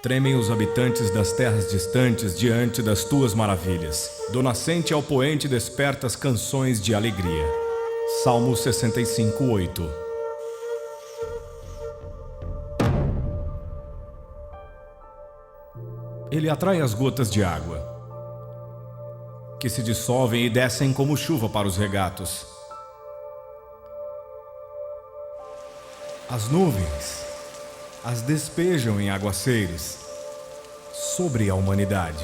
Tremem os habitantes das terras distantes diante das tuas maravilhas. Do nascente ao poente despertas canções de alegria. Salmo 65:8. Ele atrai as gotas de água, que se dissolvem e descem como chuva para os regatos. As nuvens as despejam em aguaceiros sobre a humanidade.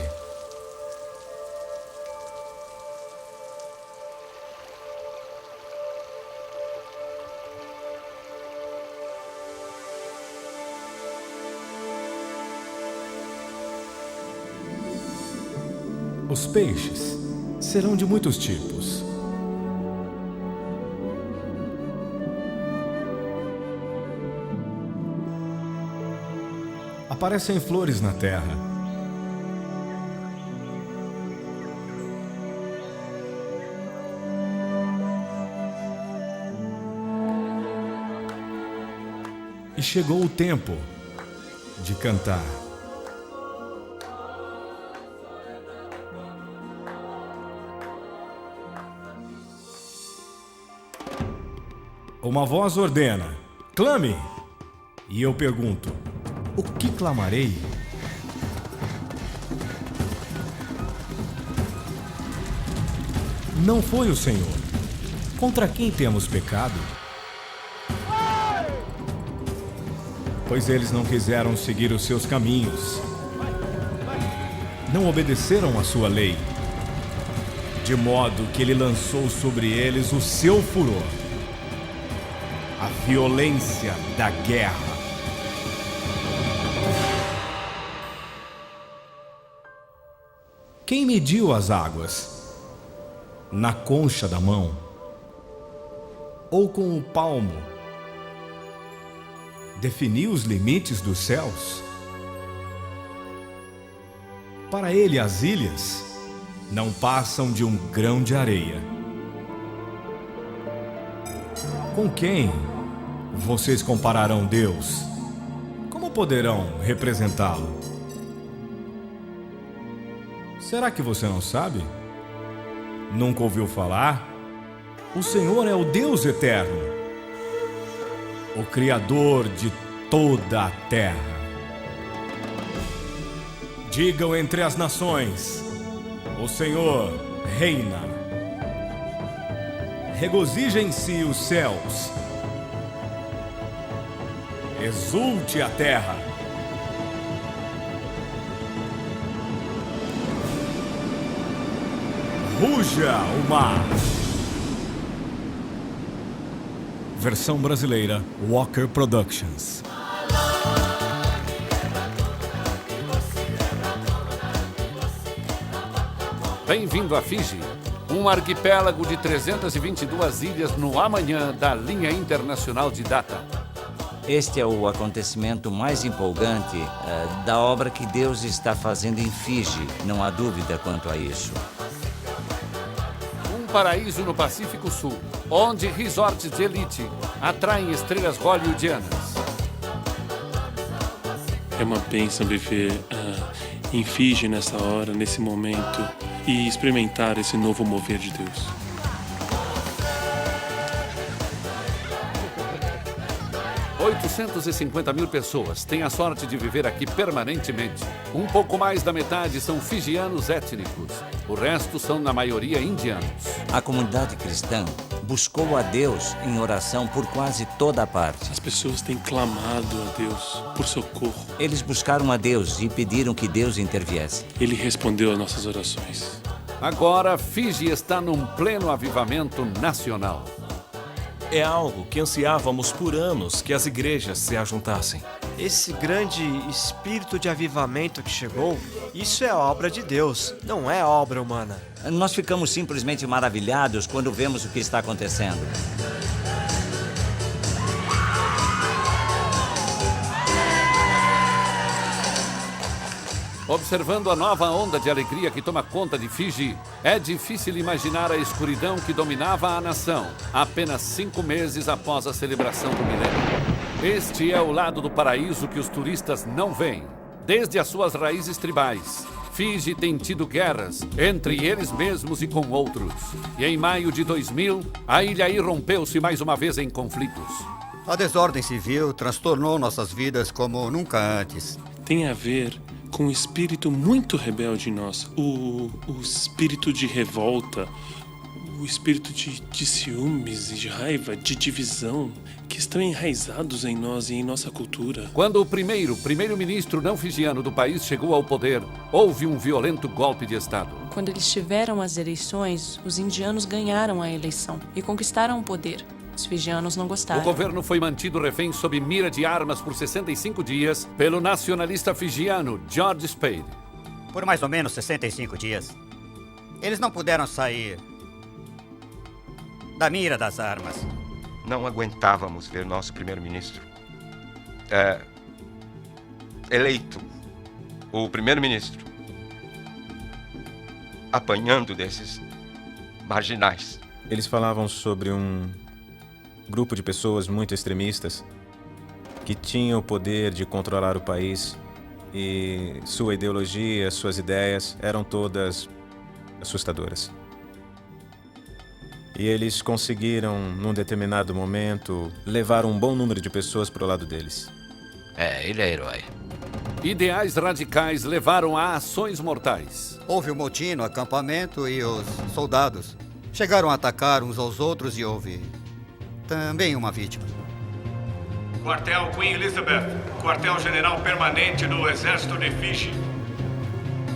Os peixes serão de muitos tipos. Aparecem flores na terra. E chegou o tempo de cantar. Uma voz ordena: clame! E eu pergunto: o que clamarei? Não foi o Senhor. Contra quem temos pecado? Pois eles não quiseram seguir os seus caminhos. Não obedeceram à sua lei. De modo que ele lançou sobre eles o seu furor. A violência da guerra. Quem mediu as águas? Na concha da mão? Ou com o palmo? Definiu os limites dos céus? Para ele as ilhas não passam de um grão de areia. Com quem vocês compararão Deus? Como poderão representá-lo? Será que você não sabe? Nunca ouviu falar? O Senhor é o Deus eterno, o Criador de toda a terra. Digam entre as nações: o Senhor reina. Regozijem-se os céus. Exulte a terra. Ruja o mar. Versão brasileira, Walker Productions. Bem-vindo a Fiji, um arquipélago de 322 ilhas no amanhã da linha internacional de data. Este é o acontecimento mais empolgante da obra que Deus está fazendo em Fiji, não há dúvida quanto a isso. Um paraíso no Pacífico Sul, onde resorts de elite atraem estrelas hollywoodianas. É uma bênção viver em Fiji nessa hora, nesse momento, e experimentar esse novo mover de Deus. $850 mil pessoas têm a sorte de viver aqui permanentemente. Um pouco mais da metade são fijianos étnicos. O resto são, na maioria, indianos. A comunidade cristã buscou a Deus em oração por quase toda a parte. As pessoas têm clamado a Deus por socorro. Eles buscaram a Deus e pediram que Deus interviesse. Ele respondeu às nossas orações. Agora, Fiji está num pleno avivamento nacional. É algo que ansiávamos por anos que as igrejas se ajuntassem. Esse grande espírito de avivamento que chegou, isso é obra de Deus, não é obra humana. Nós ficamos simplesmente maravilhados quando vemos o que está acontecendo. Observando a nova onda de alegria que toma conta de Fiji, é difícil imaginar a escuridão que dominava a nação apenas 5 meses após a celebração do milênio. Este é o lado do paraíso que os turistas não veem. desde as suas raízes tribais. Fiji tem tido guerras entre eles mesmos e com outros. E em maio de 2000, a ilha irrompeu-se mais uma vez em conflitos. A desordem civil transtornou nossas vidas como nunca antes. Tem a ver com um espírito muito rebelde em nós. O espírito de revolta, o espírito de ciúmes e de raiva, de divisão, que estão enraizados em nós e em nossa cultura. Quando o primeiro-ministro não fijiano do país chegou ao poder, houve um violento golpe de Estado. Quando eles tiveram as eleições, os indianos ganharam a eleição e conquistaram o poder. Os fijianos não gostaram. O governo foi mantido refém sob mira de armas por 65 dias pelo nacionalista fijiano George Spade. Por mais ou menos 65 dias, eles não puderam sair da mira das armas. Não aguentávamos ver nosso primeiro-ministro eleito, o primeiro-ministro, apanhando desses marginais. Eles falavam sobre um grupo de pessoas muito extremistas que tinham o poder de controlar o país e sua ideologia, suas ideias eram todas assustadoras. E eles conseguiram, num determinado momento, levar um bom número de pessoas para o lado deles. Ele é herói. Ideais radicais levaram a ações mortais. Houve um motim no acampamento e os soldados chegaram a atacar uns aos outros e houve também uma vítima. Quartel Queen Elizabeth, quartel-general permanente do Exército de Fiji.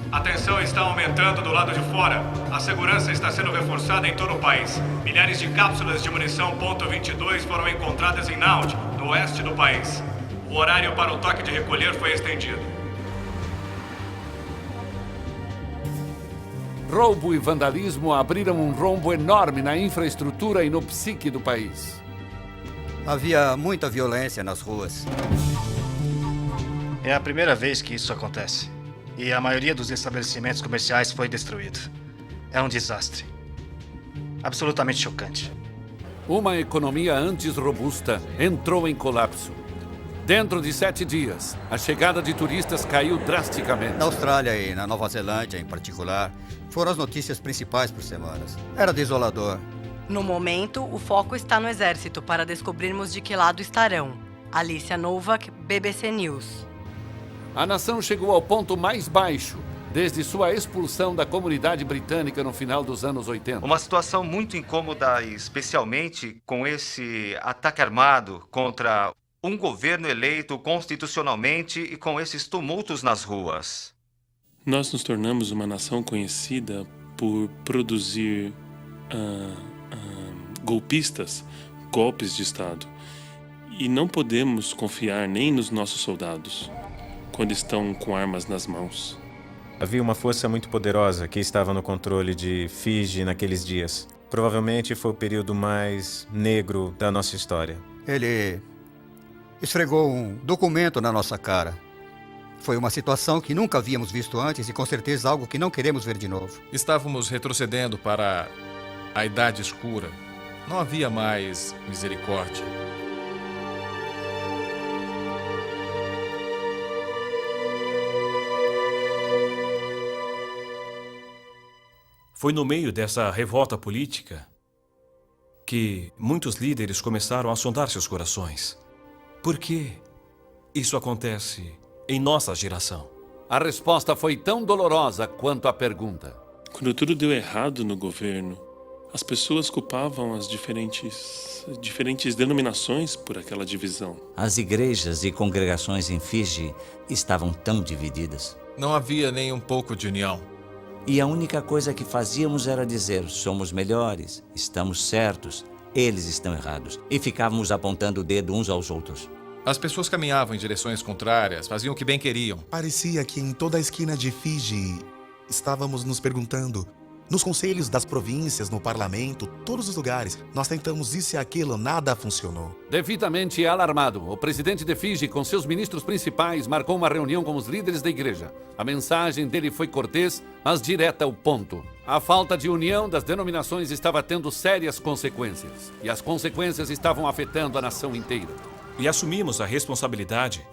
A tensão está aumentando do lado de fora. A segurança está sendo reforçada em todo o país. Milhares de cápsulas de munição .22 foram encontradas em Naut, no oeste do país. O horário para o toque de recolher foi estendido. Roubo e vandalismo abriram um rombo enorme na infraestrutura e no psique do país. Havia muita violência nas ruas. É a primeira vez que isso acontece. E a maioria dos estabelecimentos comerciais foi destruído. É um desastre. Absolutamente chocante. Uma economia antes robusta entrou em colapso. Dentro de 7 dias, a chegada de turistas caiu drasticamente. Na Austrália e na Nova Zelândia, em particular, foram as notícias principais por semanas. Era desolador. No momento, o foco está no exército para descobrirmos de que lado estarão. Alicia Novak, BBC News. A nação chegou ao ponto mais baixo desde sua expulsão da comunidade britânica no final dos anos 80. Uma situação muito incômoda, especialmente com esse ataque armado contra um governo eleito constitucionalmente e com esses tumultos nas ruas. Nós nos tornamos uma nação conhecida por produzir golpistas, golpes de Estado. E não podemos confiar nem nos nossos soldados quando estão com armas nas mãos. Havia uma força muito poderosa que estava no controle de Fiji naqueles dias. Provavelmente foi o período mais negro da nossa história. Ele esfregou um documento na nossa cara. Foi uma situação que nunca havíamos visto antes e com certeza algo que não queremos ver de novo. Estávamos retrocedendo para a Idade Escura. Não havia mais misericórdia. Foi no meio dessa revolta política que muitos líderes começaram a sondar seus corações. Por que isso acontece em nossa geração? A resposta foi tão dolorosa quanto a pergunta. Quando tudo deu errado no governo, as pessoas culpavam as diferentes denominações por aquela divisão. As igrejas e congregações em Fiji estavam tão divididas. Não havia nem um pouco de união. E a única coisa que fazíamos era dizer: somos melhores, estamos certos, eles estão errados. E ficávamos apontando o dedo uns aos outros. As pessoas caminhavam em direções contrárias, faziam o que bem queriam. Parecia que em toda a esquina de Fiji estávamos nos perguntando, nos conselhos das províncias, no parlamento, todos os lugares, nós tentamos isso e aquilo, nada funcionou. Devidamente alarmado, o presidente de Fiji, com seus ministros principais, marcou uma reunião com os líderes da igreja. A mensagem dele foi cortês, mas direta ao ponto. A falta de união das denominações estava tendo sérias consequências. E as consequências estavam afetando a nação inteira. E assumimos a responsabilidade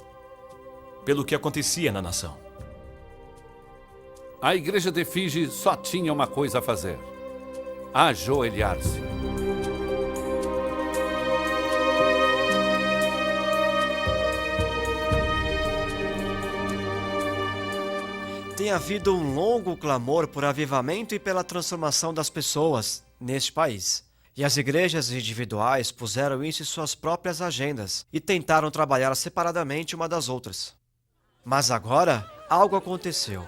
pelo que acontecia na nação. A igreja de Fiji só tinha uma coisa a fazer: ajoelhar-se. Tem havido um longo clamor por avivamento e pela transformação das pessoas neste país. E as igrejas individuais puseram isso em suas próprias agendas e tentaram trabalhar separadamente uma das outras. Mas agora, algo aconteceu.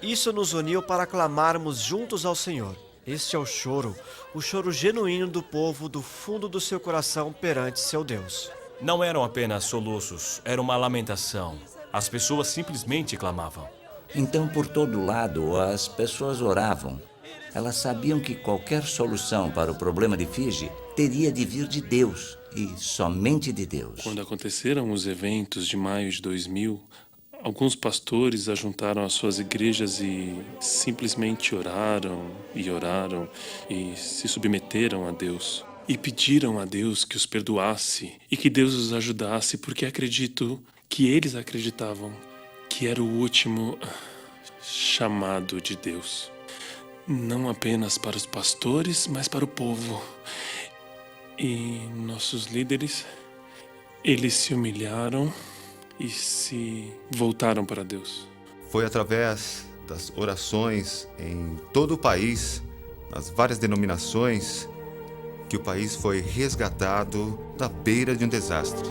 Isso nos uniu para clamarmos juntos ao Senhor. Este é o choro genuíno do povo do fundo do seu coração perante seu Deus. Não eram apenas soluços, era uma lamentação. As pessoas simplesmente clamavam. Então, por todo lado, as pessoas oravam. Elas sabiam que qualquer solução para o problema de Fiji teria de vir de Deus, e somente de Deus. Quando aconteceram os eventos de maio de 2000, alguns pastores ajuntaram as suas igrejas e simplesmente oraram e se submeteram a Deus. E pediram a Deus que os perdoasse e que Deus os ajudasse, porque acredito que eles acreditavam que era o último chamado de Deus. Não apenas para os pastores, mas para o povo. E nossos líderes, eles se humilharam e se voltaram para Deus. Foi através das orações em todo o país, nas várias denominações, que o país foi resgatado da beira de um desastre.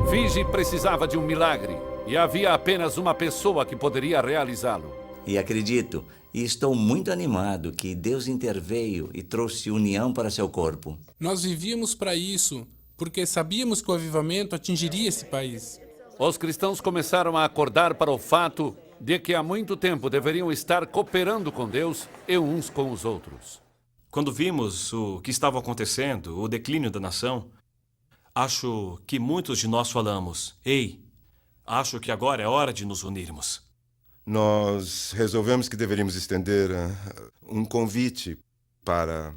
Fiji precisava de um milagre e havia apenas uma pessoa que poderia realizá-lo. E acredito, e estou muito animado que Deus interveio e trouxe união para seu corpo. Nós vivíamos para isso, porque sabíamos que o avivamento atingiria esse país. Os cristãos começaram a acordar para o fato de que há muito tempo deveriam estar cooperando com Deus e uns com os outros. Quando vimos o que estava acontecendo, o declínio da nação, acho que muitos de nós falamos: ei, acho que agora é hora de nos unirmos. Nós resolvemos que deveríamos estender um convite para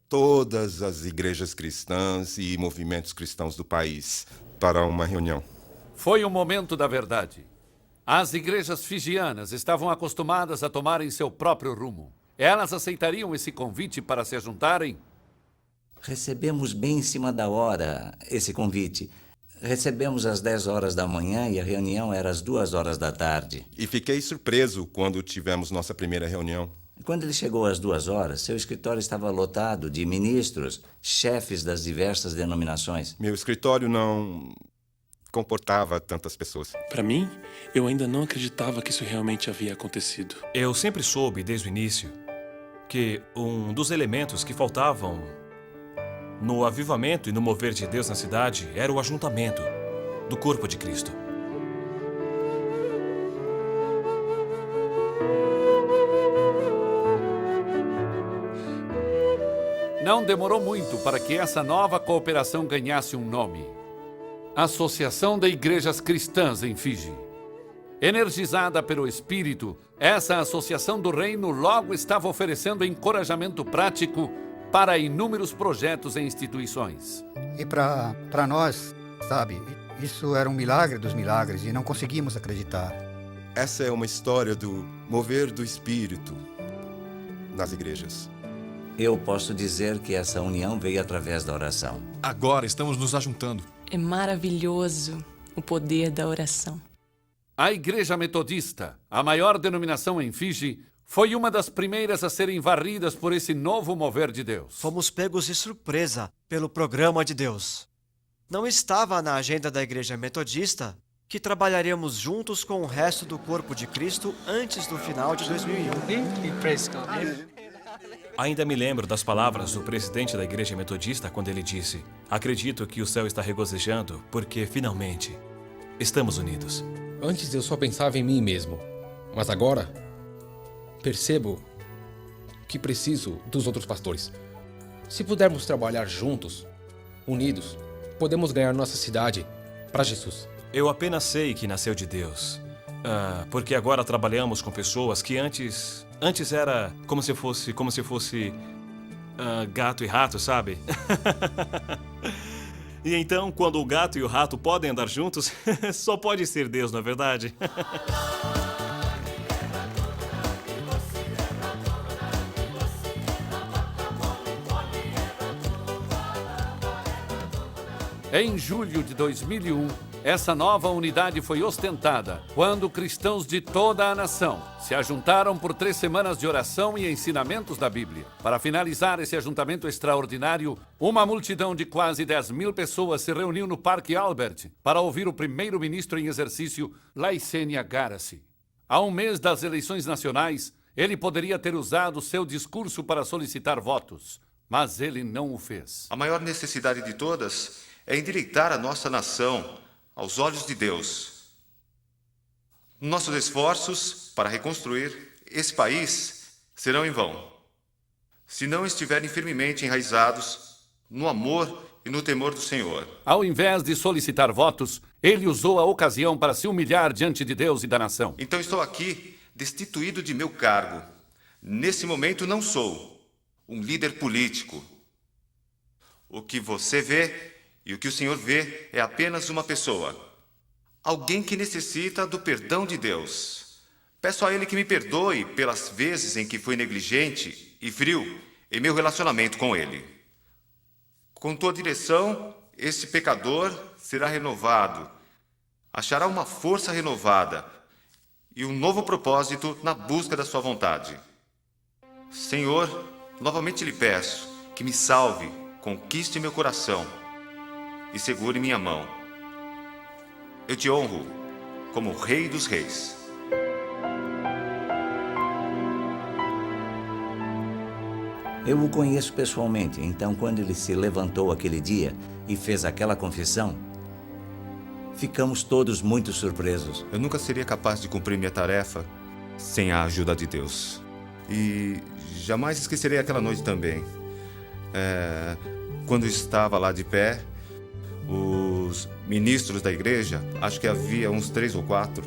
todas as igrejas cristãs e movimentos cristãos do país para uma reunião. Foi o momento da verdade. As igrejas fijianas estavam acostumadas a tomarem seu próprio rumo. Elas aceitariam esse convite para se juntarem? Recebemos bem em cima da hora esse convite. Recebemos às 10 horas da manhã e a reunião era às 2 horas da tarde. E fiquei surpreso quando tivemos nossa primeira reunião. Quando ele chegou às 2 horas, seu escritório estava lotado de ministros, chefes das diversas denominações. Meu escritório não comportava tantas pessoas. Para mim, eu ainda não acreditava que isso realmente havia acontecido. Eu sempre soube, desde o início, que um dos elementos que faltavam no avivamento e no mover de Deus na cidade era o ajuntamento do corpo de Cristo. Não demorou muito para que essa nova cooperação ganhasse um nome: Associação de Igrejas Cristãs em Fiji. Energizada pelo Espírito, essa associação do reino logo estava oferecendo encorajamento prático para inúmeros projetos e instituições. E para nós, sabe, isso era um milagre dos milagres e não conseguimos acreditar. Essa é uma história do mover do Espírito nas igrejas. Eu posso dizer que essa união veio através da oração. Agora estamos nos ajuntando. É maravilhoso o poder da oração. A Igreja Metodista, a maior denominação em Fiji, foi uma das primeiras a serem varridas por esse novo mover de Deus. Fomos pegos de surpresa pelo programa de Deus. Não estava na agenda da Igreja Metodista que trabalharíamos juntos com o resto do corpo de Cristo antes do final de 2001. Ainda me lembro das palavras do presidente da Igreja Metodista quando ele disse: acredito que o céu está regozijando porque, finalmente, estamos unidos. Antes eu só pensava em mim mesmo, mas agora percebo que preciso dos outros pastores. Se pudermos trabalhar juntos, unidos, podemos ganhar nossa cidade para Jesus. Eu apenas sei que nasceu de Deus, porque agora trabalhamos com pessoas que antes era como se fosse gato e rato, sabe? E então, quando o gato e o rato podem andar juntos, só pode ser Deus, não é verdade? Em julho de 2001, essa nova unidade foi ostentada quando cristãos de toda a nação se ajuntaram por 3 semanas de oração e ensinamentos da Bíblia. Para finalizar esse ajuntamento extraordinário, uma multidão de quase 10.000 pessoas se reuniu no Parque Albert para ouvir o primeiro-ministro em exercício, Laicênia Garasi. Há um mês das eleições nacionais, ele poderia ter usado seu discurso para solicitar votos, mas ele não o fez. A maior necessidade de todas é endireitar a nossa nação aos olhos de Deus. Nossos esforços para reconstruir esse país serão em vão, se não estiverem firmemente enraizados no amor e no temor do Senhor. Ao invés de solicitar votos, ele usou a ocasião para se humilhar diante de Deus e da nação. Então estou aqui, destituído de meu cargo. Nesse momento não sou um líder político. O que você vê e o que o Senhor vê é apenas uma pessoa. Alguém que necessita do perdão de Deus. Peço a Ele que me perdoe pelas vezes em que fui negligente e frio em meu relacionamento com Ele. Com tua direção, esse pecador será renovado, achará uma força renovada e um novo propósito na busca da sua vontade. Senhor, novamente lhe peço que me salve, conquiste meu coração e segure minha mão. Eu te honro como o Rei dos Reis. Eu o conheço pessoalmente, então quando ele se levantou aquele dia e fez aquela confissão, ficamos todos muito surpresos. Eu nunca seria capaz de cumprir minha tarefa sem a ajuda de Deus. E jamais esquecerei aquela noite também. Quando estava lá de pé, os ministros da igreja, acho que havia uns 3 ou 4,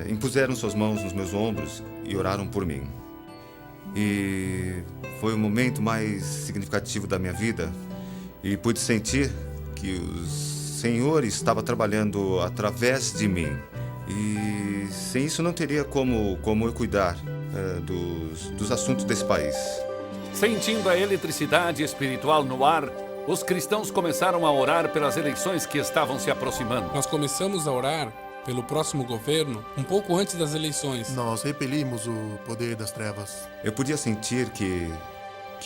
impuseram suas mãos nos meus ombros e oraram por mim. E foi o momento mais significativo da minha vida e pude sentir que o Senhor estava trabalhando através de mim. E sem isso não teria como eu cuidar dos assuntos desse país. Sentindo a eletricidade espiritual no ar, os cristãos começaram a orar pelas eleições que estavam se aproximando. Nós começamos a orar pelo próximo governo um pouco antes das eleições. Nós repelimos o poder das trevas. Eu podia sentir que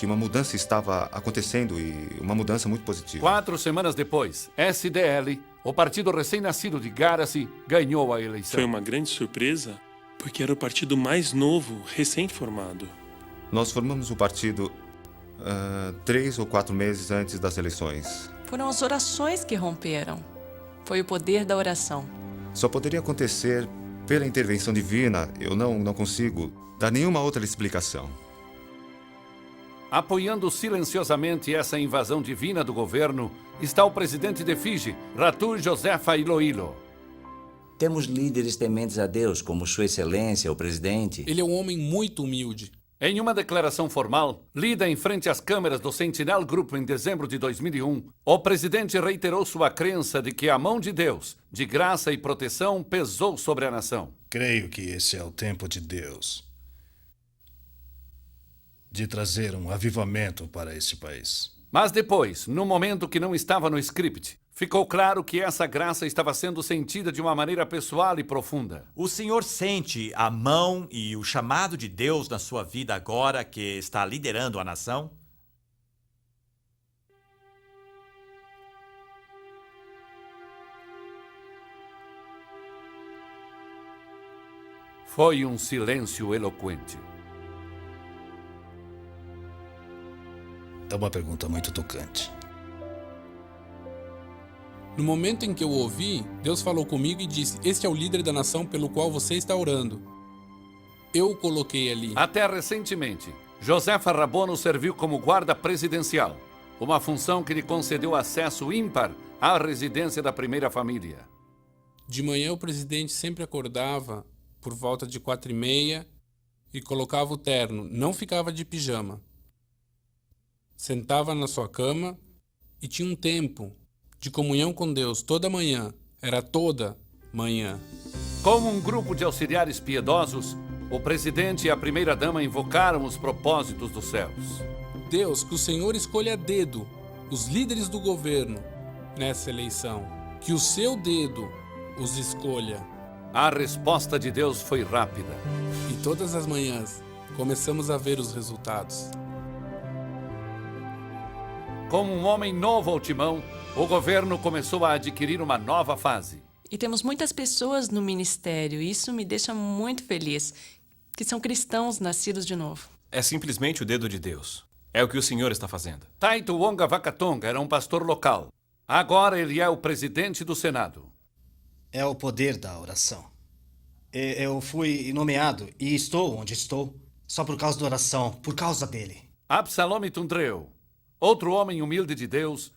uma mudança estava acontecendo e uma mudança muito positiva. 4 semanas depois, SDL, o partido recém-nascido de Garasi, ganhou a eleição. Foi uma grande surpresa, porque era o partido mais novo, recém-formado. Nós formamos o partido 3 ou 4 meses antes das eleições. Foram as orações que romperam. Foi o poder da oração. Só poderia acontecer pela intervenção divina. Eu não consigo dar nenhuma outra explicação. Apoiando silenciosamente essa invasão divina do governo, está o presidente de Fiji, Ratu Josefa Iloilo. Temos líderes tementes a Deus, como Sua Excelência, o presidente. Ele é um homem muito humilde. Em uma declaração formal, lida em frente às câmeras do Sentinel Group em dezembro de 2001, o presidente reiterou sua crença de que a mão de Deus, de graça e proteção, pesou sobre a nação. Creio que esse é o tempo de Deus, de trazer um avivamento para esse país. Mas depois, no momento que não estava no script, ficou claro que essa graça estava sendo sentida de uma maneira pessoal e profunda. O senhor sente a mão e o chamado de Deus na sua vida agora que está liderando a nação? Foi um silêncio eloquente. É uma pergunta muito tocante. No momento em que eu ouvi, Deus falou comigo e disse: "Este é o líder da nação pelo qual você está orando." Eu o coloquei ali. Até recentemente, Josefa Rabono serviu como guarda presidencial, uma função que lhe concedeu acesso ímpar à residência da primeira família. De manhã o presidente sempre acordava por volta de 4h30 e colocava o terno, não ficava de pijama. Sentava na sua cama e tinha um tempo de comunhão com Deus toda manhã. Era toda manhã. Como um grupo de auxiliares piedosos, o presidente e a primeira-dama invocaram os propósitos dos céus. Deus, que o Senhor escolha a dedo os líderes do governo nessa eleição. Que o seu dedo os escolha. A resposta de Deus foi rápida. E todas as manhãs começamos a ver os resultados. Como um homem novo ao timão, o governo começou a adquirir uma nova fase. E temos muitas pessoas no ministério, e isso me deixa muito feliz, que são cristãos nascidos de novo. É simplesmente o dedo de Deus. É o que o Senhor está fazendo. Taito Wonga Vakatonga era um pastor local. Agora ele é o presidente do Senado. É o poder da oração. Eu fui nomeado e estou onde estou só por causa da oração, por causa dele. Absalom Tundreu, outro homem humilde de Deus,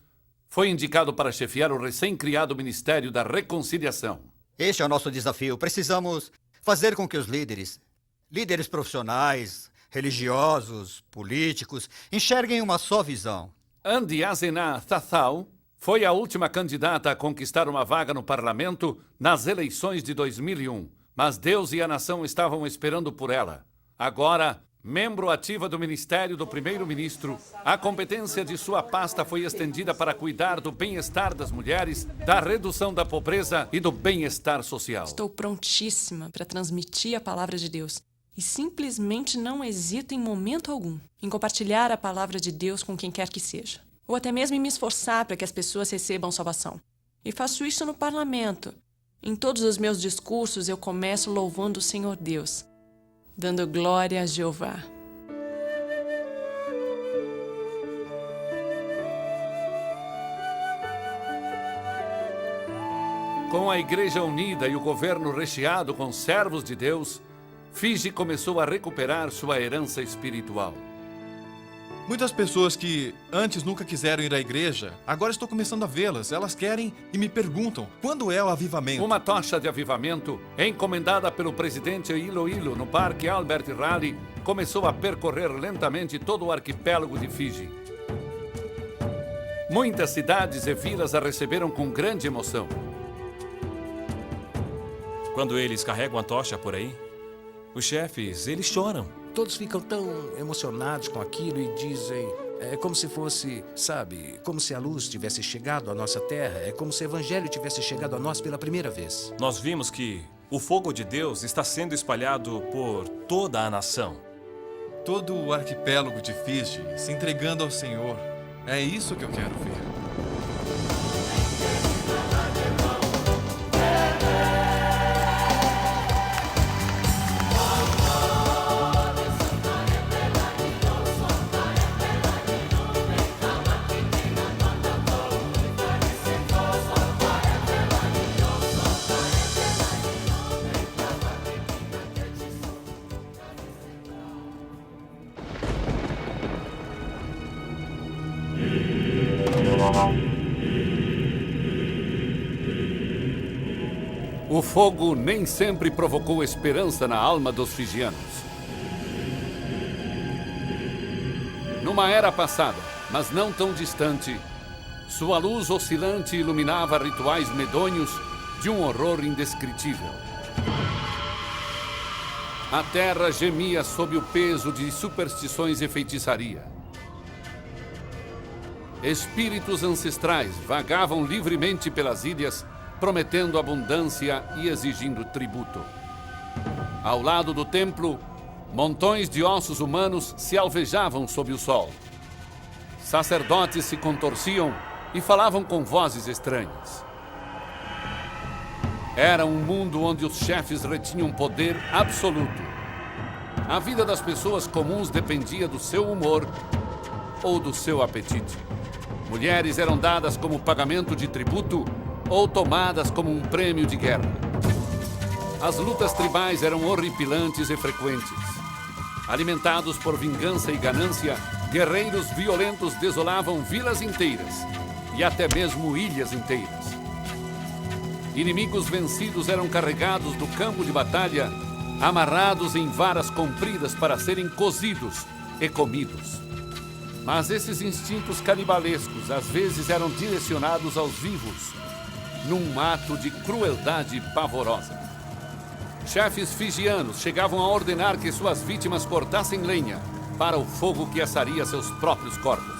foi indicado para chefiar o recém-criado Ministério da Reconciliação. Este é o nosso desafio. Precisamos fazer com que os líderes profissionais, religiosos, políticos, enxerguem uma só visão. Andi Azena Thathau foi a última candidata a conquistar uma vaga no parlamento nas eleições de 2001, mas Deus e a nação estavam esperando por ela. Agora, membro ativa do Ministério do Primeiro-Ministro, a competência de sua pasta foi estendida para cuidar do bem-estar das mulheres, da redução da pobreza e do bem-estar social. Estou prontíssima para transmitir a palavra de Deus e simplesmente não hesito em momento algum em compartilhar a palavra de Deus com quem quer que seja, ou até mesmo em me esforçar para que as pessoas recebam salvação. E faço isso no parlamento. Em todos os meus discursos eu começo louvando o Senhor Deus, dando glória a Jeová. Com a igreja unida e o governo recheado com servos de Deus, Fiji começou a recuperar sua herança espiritual. Muitas pessoas que antes nunca quiseram ir à igreja, agora estou começando a vê-las. Elas querem e me perguntam, quando é o avivamento? Uma tocha de avivamento, encomendada pelo presidente Iloilo no Parque Albert Raleigh, começou a percorrer lentamente todo o arquipélago de Fiji. Muitas cidades e vilas a receberam com grande emoção. Quando eles carregam a tocha por aí, os chefes, eles choram. Todos ficam tão emocionados com aquilo e dizem... É como se fosse, sabe, como se a luz tivesse chegado à nossa terra. É como se o evangelho tivesse chegado a nós pela primeira vez. Nós vimos que o fogo de Deus está sendo espalhado por toda a nação. Todo o arquipélago de Fiji se entregando ao Senhor. É isso que eu quero ver. O fogo nem sempre provocou esperança na alma dos fijianos. Numa era passada, mas não tão distante, sua luz oscilante iluminava rituais medonhos de um horror indescritível. A terra gemia sob o peso de superstições e feitiçaria. Espíritos ancestrais vagavam livremente pelas ilhas, prometendo abundância e exigindo tributo. Ao lado do templo, montões de ossos humanos se alvejavam sob o sol. Sacerdotes se contorciam e falavam com vozes estranhas. Era um mundo onde os chefes retinham poder absoluto. A vida das pessoas comuns dependia do seu humor ou do seu apetite. Mulheres eram dadas como pagamento de tributo ou tomadas como um prêmio de guerra. As lutas tribais eram horripilantes e frequentes. Alimentados por vingança e ganância, guerreiros violentos desolavam vilas inteiras e até mesmo ilhas inteiras. Inimigos vencidos eram carregados do campo de batalha, amarrados em varas compridas para serem cozidos e comidos. Mas esses instintos canibalescos às vezes eram direcionados aos vivos, num ato de crueldade pavorosa. Chefes fijianos chegavam a ordenar que suas vítimas cortassem lenha para o fogo que assaria seus próprios corpos.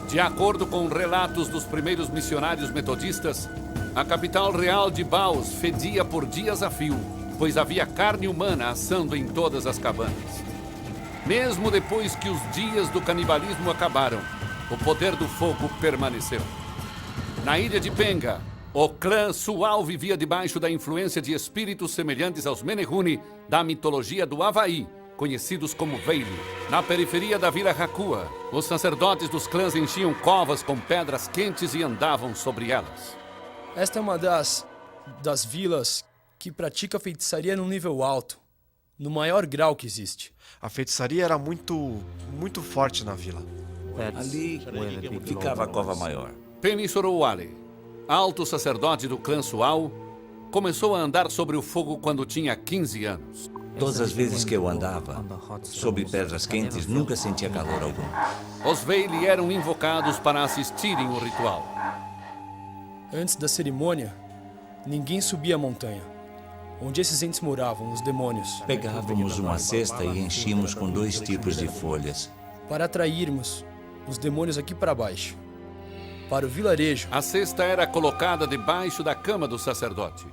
De acordo com relatos dos primeiros missionários metodistas, a capital real de Baus fedia por dias a fio, pois havia carne humana assando em todas as cabanas. Mesmo depois que os dias do canibalismo acabaram, o poder do fogo permaneceu. Na ilha de Penga, o clã Sual vivia debaixo da influência de espíritos semelhantes aos Menehune da mitologia do Havaí, conhecidos como Veili. Na periferia da Vila Rakua, os sacerdotes dos clãs enchiam covas com pedras quentes e andavam sobre elas. Esta é uma das vilas que pratica feitiçaria num nível alto, no maior grau que existe. A feitiçaria era muito forte na vila. Ali ficava a cova maior. Penny Sorowale, alto sacerdote do clã Sual, começou a andar sobre o fogo quando tinha 15 anos. Todas as vezes que eu andava sobre pedras quentes, nunca sentia calor algum. Os Veili eram invocados para assistirem o ritual. Antes da cerimônia, ninguém subia a montanha, onde esses entes moravam, os demônios. Pegávamos uma cesta e enchíamos com 2 tipos de folhas. Para atrairmos os demônios aqui para baixo, para o vilarejo. A cesta era colocada debaixo da cama do sacerdote.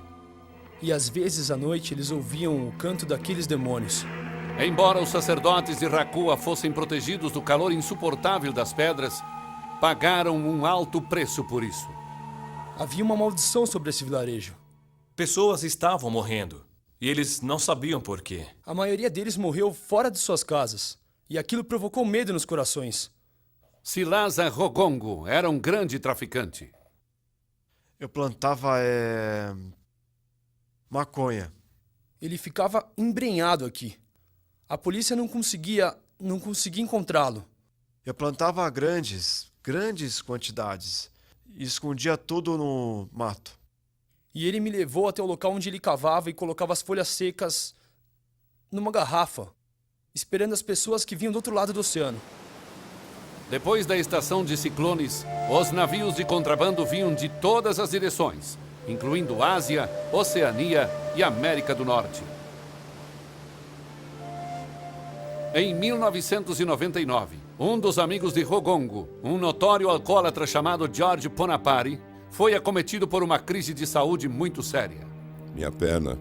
E às vezes à noite eles ouviam o canto daqueles demônios. Embora os sacerdotes de Rakua fossem protegidos do calor insuportável das pedras, pagaram um alto preço por isso. Havia uma maldição sobre esse vilarejo. Pessoas estavam morrendo e eles não sabiam por quê. A maioria deles morreu fora de suas casas e aquilo provocou medo nos corações. Silaza Rogongo era um grande traficante. Eu plantava maconha. Ele ficava embrenhado aqui. A polícia não conseguia encontrá-lo. Eu plantava grandes quantidades e escondia tudo no mato. E ele me levou até o local onde ele cavava e colocava as folhas secas numa garrafa, esperando as pessoas que vinham do outro lado do oceano. Depois da estação de ciclones, os navios de contrabando vinham de todas as direções, incluindo Ásia, Oceania e América do Norte. Em 1999, um dos amigos de Rogongo, um notório alcoólatra chamado George Ponapari, foi acometido por uma crise de saúde muito séria. Minha perna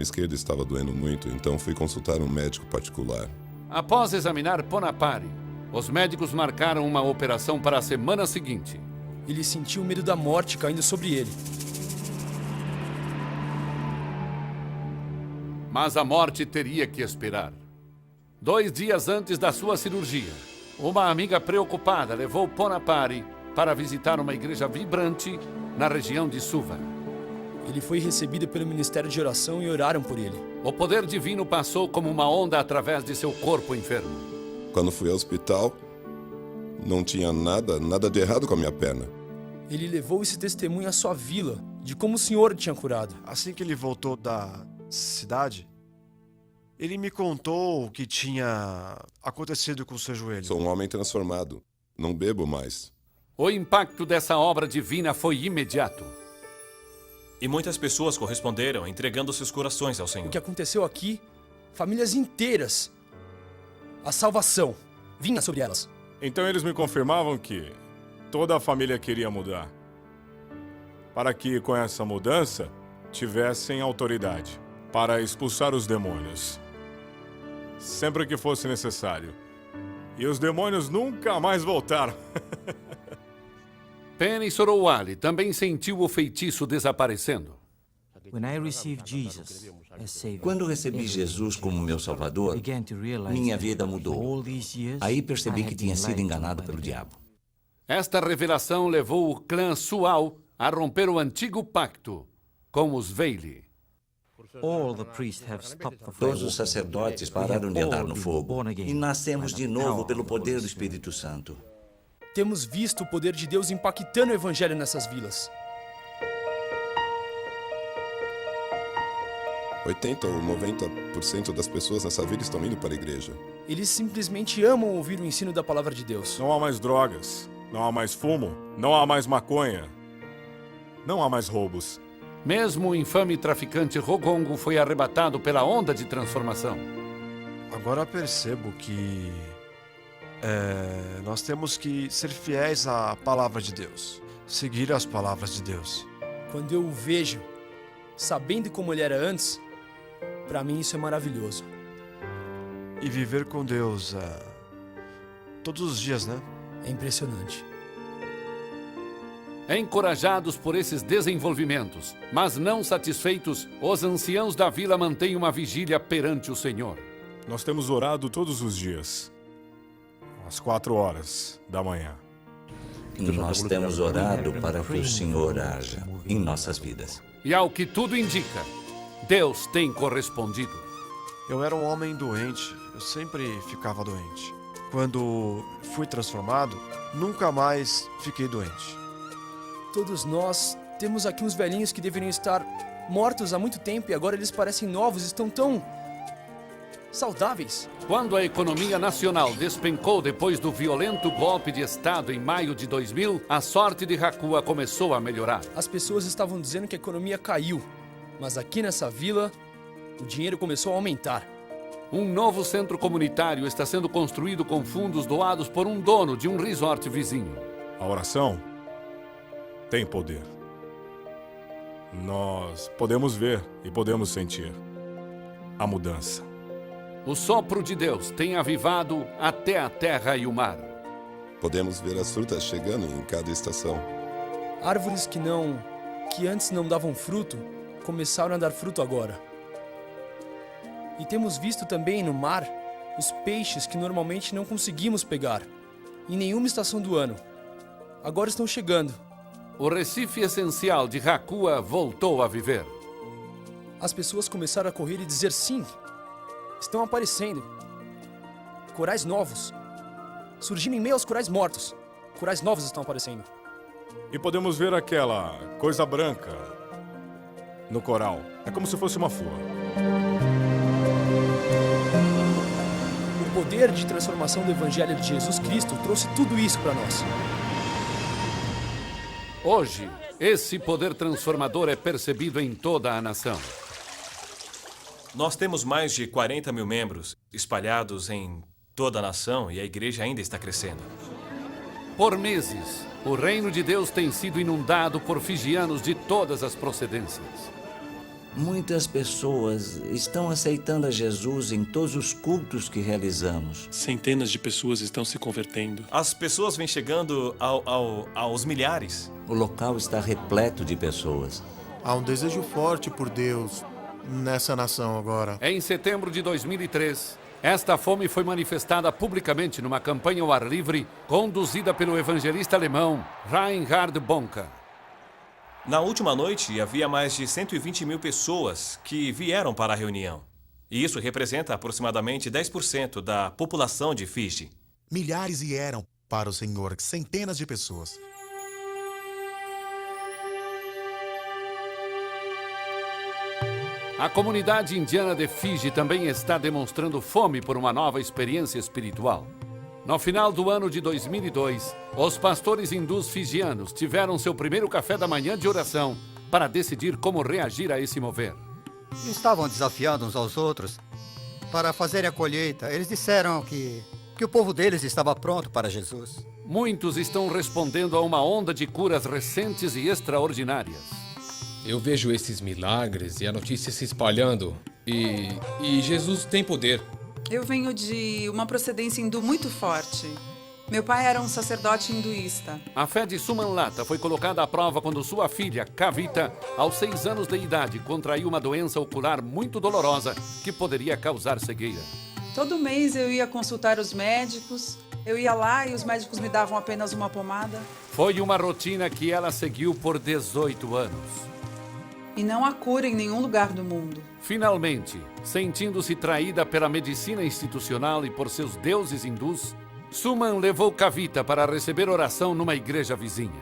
esquerda estava doendo muito, então fui consultar um médico particular. Após examinar Ponapari, os médicos marcaram uma operação para a semana seguinte. Ele sentiu o medo da morte caindo sobre ele. Mas a morte teria que esperar. 2 dias antes da sua cirurgia, uma amiga preocupada levou Ponapari para visitar uma igreja vibrante na região de Suva. Ele foi recebido pelo Ministério de Oração e oraram por ele. O poder divino passou como uma onda através de seu corpo enfermo. Quando fui ao hospital, não tinha nada de errado com a minha perna. Ele levou esse testemunho à sua vila, de como o Senhor tinha curado. Assim que ele voltou da cidade, ele me contou o que tinha acontecido com o seu joelho. Sou um homem transformado. Não bebo mais. O impacto dessa obra divina foi imediato. E muitas pessoas corresponderam, entregando seus corações ao Senhor. O que aconteceu aqui, famílias inteiras, a salvação vinha sobre elas. Então eles me confirmavam que toda a família queria mudar, para que com essa mudança tivessem autoridade para expulsar os demônios, sempre que fosse necessário. E os demônios nunca mais voltaram. Penny Sorowale também sentiu o feitiço desaparecendo. Quando recebi Jesus como meu Salvador, minha vida mudou. Aí percebi que tinha sido enganado pelo diabo. Esta revelação levou o clã Sual a romper o antigo pacto com os Veili. Todos os sacerdotes pararam de andar no fogo e nascemos de novo pelo poder do Espírito Santo. Temos visto o poder de Deus impactando o evangelho nessas vilas. 80 ou 90% das pessoas nessa vila estão indo para a igreja. Eles simplesmente amam ouvir o ensino da palavra de Deus. Não há mais drogas, não há mais fumo, não há mais maconha, não há mais roubos. Mesmo o infame traficante Rogongo foi arrebatado pela onda de transformação. Agora percebo que nós temos que ser fiéis à palavra de Deus, seguir as palavras de Deus. Quando eu o vejo, sabendo como ele era antes, para mim isso é maravilhoso. E viver com Deus todos os dias, né? É impressionante. Encorajados por esses desenvolvimentos, mas não satisfeitos, os anciãos da vila mantêm uma vigília perante o Senhor. Nós temos orado todos os dias, às 4 horas da manhã. Nós temos orado para que o Senhor haja em nossas vidas. E ao que tudo indica, Deus tem correspondido. Eu era um homem doente, eu sempre ficava doente. Quando fui transformado, nunca mais fiquei doente. Todos nós temos aqui uns velhinhos que deveriam estar mortos há muito tempo e agora eles parecem novos, estão tão saudáveis. Quando a economia nacional despencou depois do violento golpe de Estado em maio de 2000, a sorte de Hakua começou a melhorar. As pessoas estavam dizendo que a economia caiu, mas aqui nessa vila, o dinheiro começou a aumentar. Um novo centro comunitário está sendo construído com fundos doados por um dono de um resort vizinho. A oração tem poder. Nós podemos ver e podemos sentir a mudança. O sopro de Deus tem avivado até a terra e o mar. Podemos ver as frutas chegando em cada estação. Árvores que antes não davam fruto, começaram a dar fruto agora. E temos visto também no mar os peixes que normalmente não conseguimos pegar em nenhuma estação do ano. Agora estão chegando. O Recife essencial de Hakua voltou a viver. As pessoas começaram a correr e dizer sim. Estão aparecendo. Corais novos. Surgindo em meio aos corais mortos. Corais novos estão aparecendo. E podemos ver aquela coisa branca no coral. É como se fosse uma flor. O poder de transformação do Evangelho de Jesus Cristo trouxe tudo isso para nós. Hoje, esse poder transformador é percebido em toda a nação. Nós temos mais de 40 mil membros espalhados em toda a nação e a igreja ainda está crescendo. Por meses, o reino de Deus tem sido inundado por fijianos de todas as procedências. Muitas pessoas estão aceitando a Jesus em todos os cultos que realizamos. Centenas de pessoas estão se convertendo. As pessoas vêm chegando aos milhares. O local está repleto de pessoas. Há um desejo forte por Deus nessa nação agora. Em setembro de 2003, esta fome foi manifestada publicamente numa campanha ao ar livre conduzida pelo evangelista alemão Reinhard Bonke. Na última noite, havia mais de 120 mil pessoas que vieram para a reunião. E isso representa aproximadamente 10% da população de Fiji. Milhares vieram para o Senhor, centenas de pessoas. A comunidade indiana de Fiji também está demonstrando fome por uma nova experiência espiritual. No final do ano de 2002, os pastores hindus fijianos tiveram seu primeiro café da manhã de oração para decidir como reagir a esse mover. Estavam desafiando uns aos outros para fazerem a colheita. Eles disseram que o povo deles estava pronto para Jesus. Muitos estão respondendo a uma onda de curas recentes e extraordinárias. Eu vejo esses milagres e a notícia se espalhando. E Jesus tem poder. Eu venho de uma procedência hindu muito forte. Meu pai era um sacerdote hinduísta. A fé de Suman Lata foi colocada à prova quando sua filha, Kavita, aos 6 anos de idade, contraiu uma doença ocular muito dolorosa que poderia causar cegueira. Todo mês eu ia consultar os médicos. Eu ia lá e os médicos me davam apenas uma pomada. Foi uma rotina que ela seguiu por 18 anos. E não há cura em nenhum lugar do mundo. Finalmente, sentindo-se traída pela medicina institucional e por seus deuses hindus, Suman levou Kavita para receber oração numa igreja vizinha.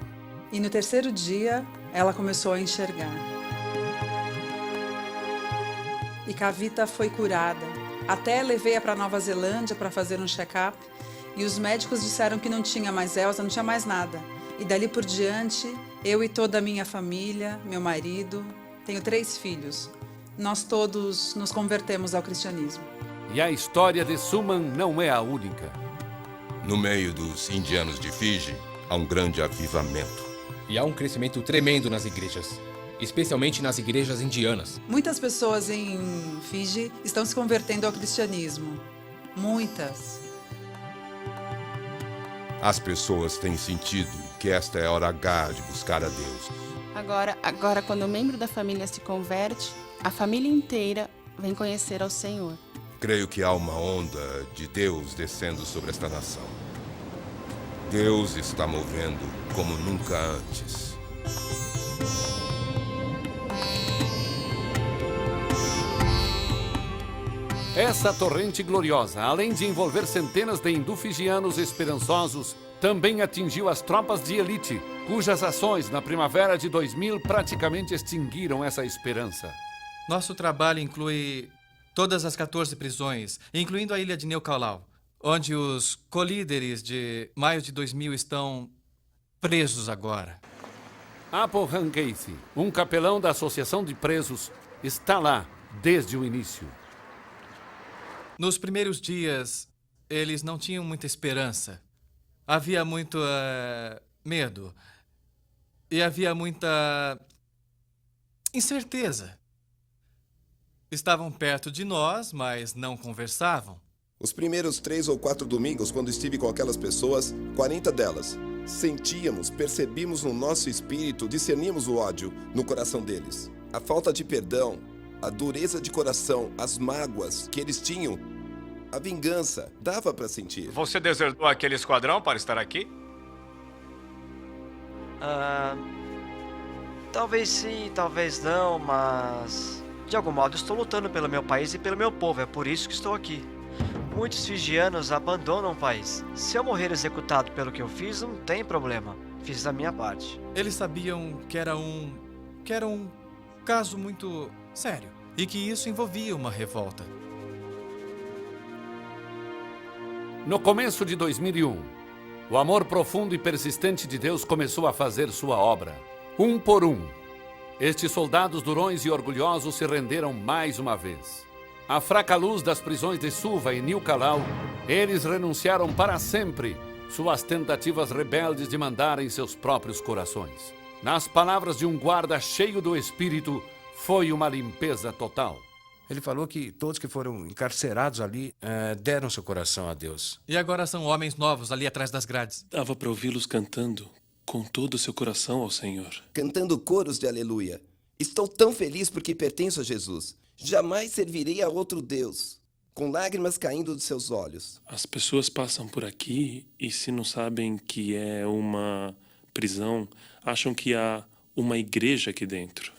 E no 3º dia, ela começou a enxergar. e Kavita foi curada. Até levei-a para Nova Zelândia para fazer um check-up e os médicos disseram que não tinha mais Elsa, não tinha mais nada. E dali por diante, eu e toda a minha família, meu marido, tenho 3 filhos. Nós todos nos convertemos ao cristianismo. E a história de Suman não é a única. No meio dos indianos de Fiji, há um grande avivamento. E há um crescimento tremendo nas igrejas, especialmente nas igrejas indianas. Muitas pessoas em Fiji estão se convertendo ao cristianismo. Muitas. As pessoas têm sentido que esta é a hora H de buscar a Deus. Agora, quando um membro da família se converte, a família inteira vem conhecer ao Senhor. Creio que há uma onda de Deus descendo sobre esta nação. Deus está movendo como nunca antes. Essa torrente gloriosa, além de envolver centenas de hindu-fijianos esperançosos, também atingiu as tropas de elite, cujas ações na primavera de 2000 praticamente extinguiram essa esperança. Nosso trabalho inclui todas as 14 prisões, incluindo a ilha de Neucalau, onde os colíderes de maio de 2000 estão presos agora. Apo Casey, um capelão da Associação de Presos, está lá desde o início. Nos primeiros dias, eles não tinham muita esperança. Havia muito medo. E havia muita incerteza. Estavam perto de nós, mas não conversavam. Os primeiros 3 ou 4 domingos, quando estive com aquelas pessoas, 40 delas, sentíamos, percebimos no nosso espírito, discernimos o ódio no coração deles. A falta de perdão, a dureza de coração, as mágoas que eles tinham, a vingança, dava para sentir. Você desertou aquele esquadrão para estar aqui? Talvez sim, talvez não, mas... de algum modo estou lutando pelo meu país e pelo meu povo, é por isso que estou aqui. Muitos fijianos abandonam o país. Se eu morrer executado pelo que eu fiz, não tem problema. Fiz a minha parte. Eles sabiam que era um caso muito sério e que isso envolvia uma revolta. No começo de 2001, o amor profundo e persistente de Deus começou a fazer sua obra. Um por um, estes soldados durões e orgulhosos se renderam mais uma vez. À fraca luz das prisões de Suva e Neucalau, eles renunciaram para sempre suas tentativas rebeldes de mandar em seus próprios corações. Nas palavras de um guarda cheio do Espírito, foi uma limpeza total. Ele falou que todos que foram encarcerados ali deram seu coração a Deus. E agora são homens novos ali atrás das grades. Dava para ouvi-los cantando com todo o seu coração ao Senhor. Cantando coros de aleluia. Estou tão feliz porque pertenço a Jesus. Jamais servirei a outro Deus. Com lágrimas caindo dos seus olhos. As pessoas passam por aqui e, se não sabem que é uma prisão, acham que há uma igreja aqui dentro.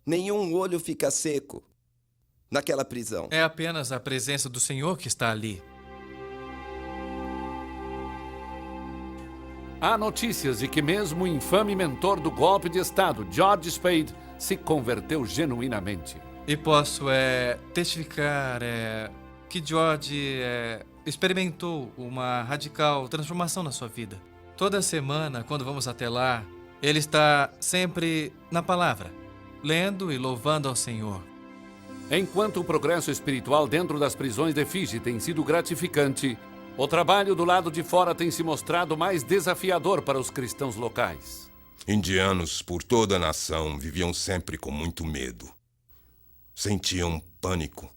Nenhum olho fica seco naquela prisão. É apenas a presença do Senhor que está ali. Há notícias de que mesmo o infame mentor do golpe de Estado, George Spade, se converteu genuinamente. E posso testificar que George experimentou uma radical transformação na sua vida. Toda semana, quando vamos até lá, ele está sempre na palavra, lendo e louvando ao Senhor. Enquanto o progresso espiritual dentro das prisões de Fiji tem sido gratificante, o trabalho do lado de fora tem se mostrado mais desafiador para os cristãos locais. Indianos por toda a nação viviam sempre com muito medo. Sentiam pânico.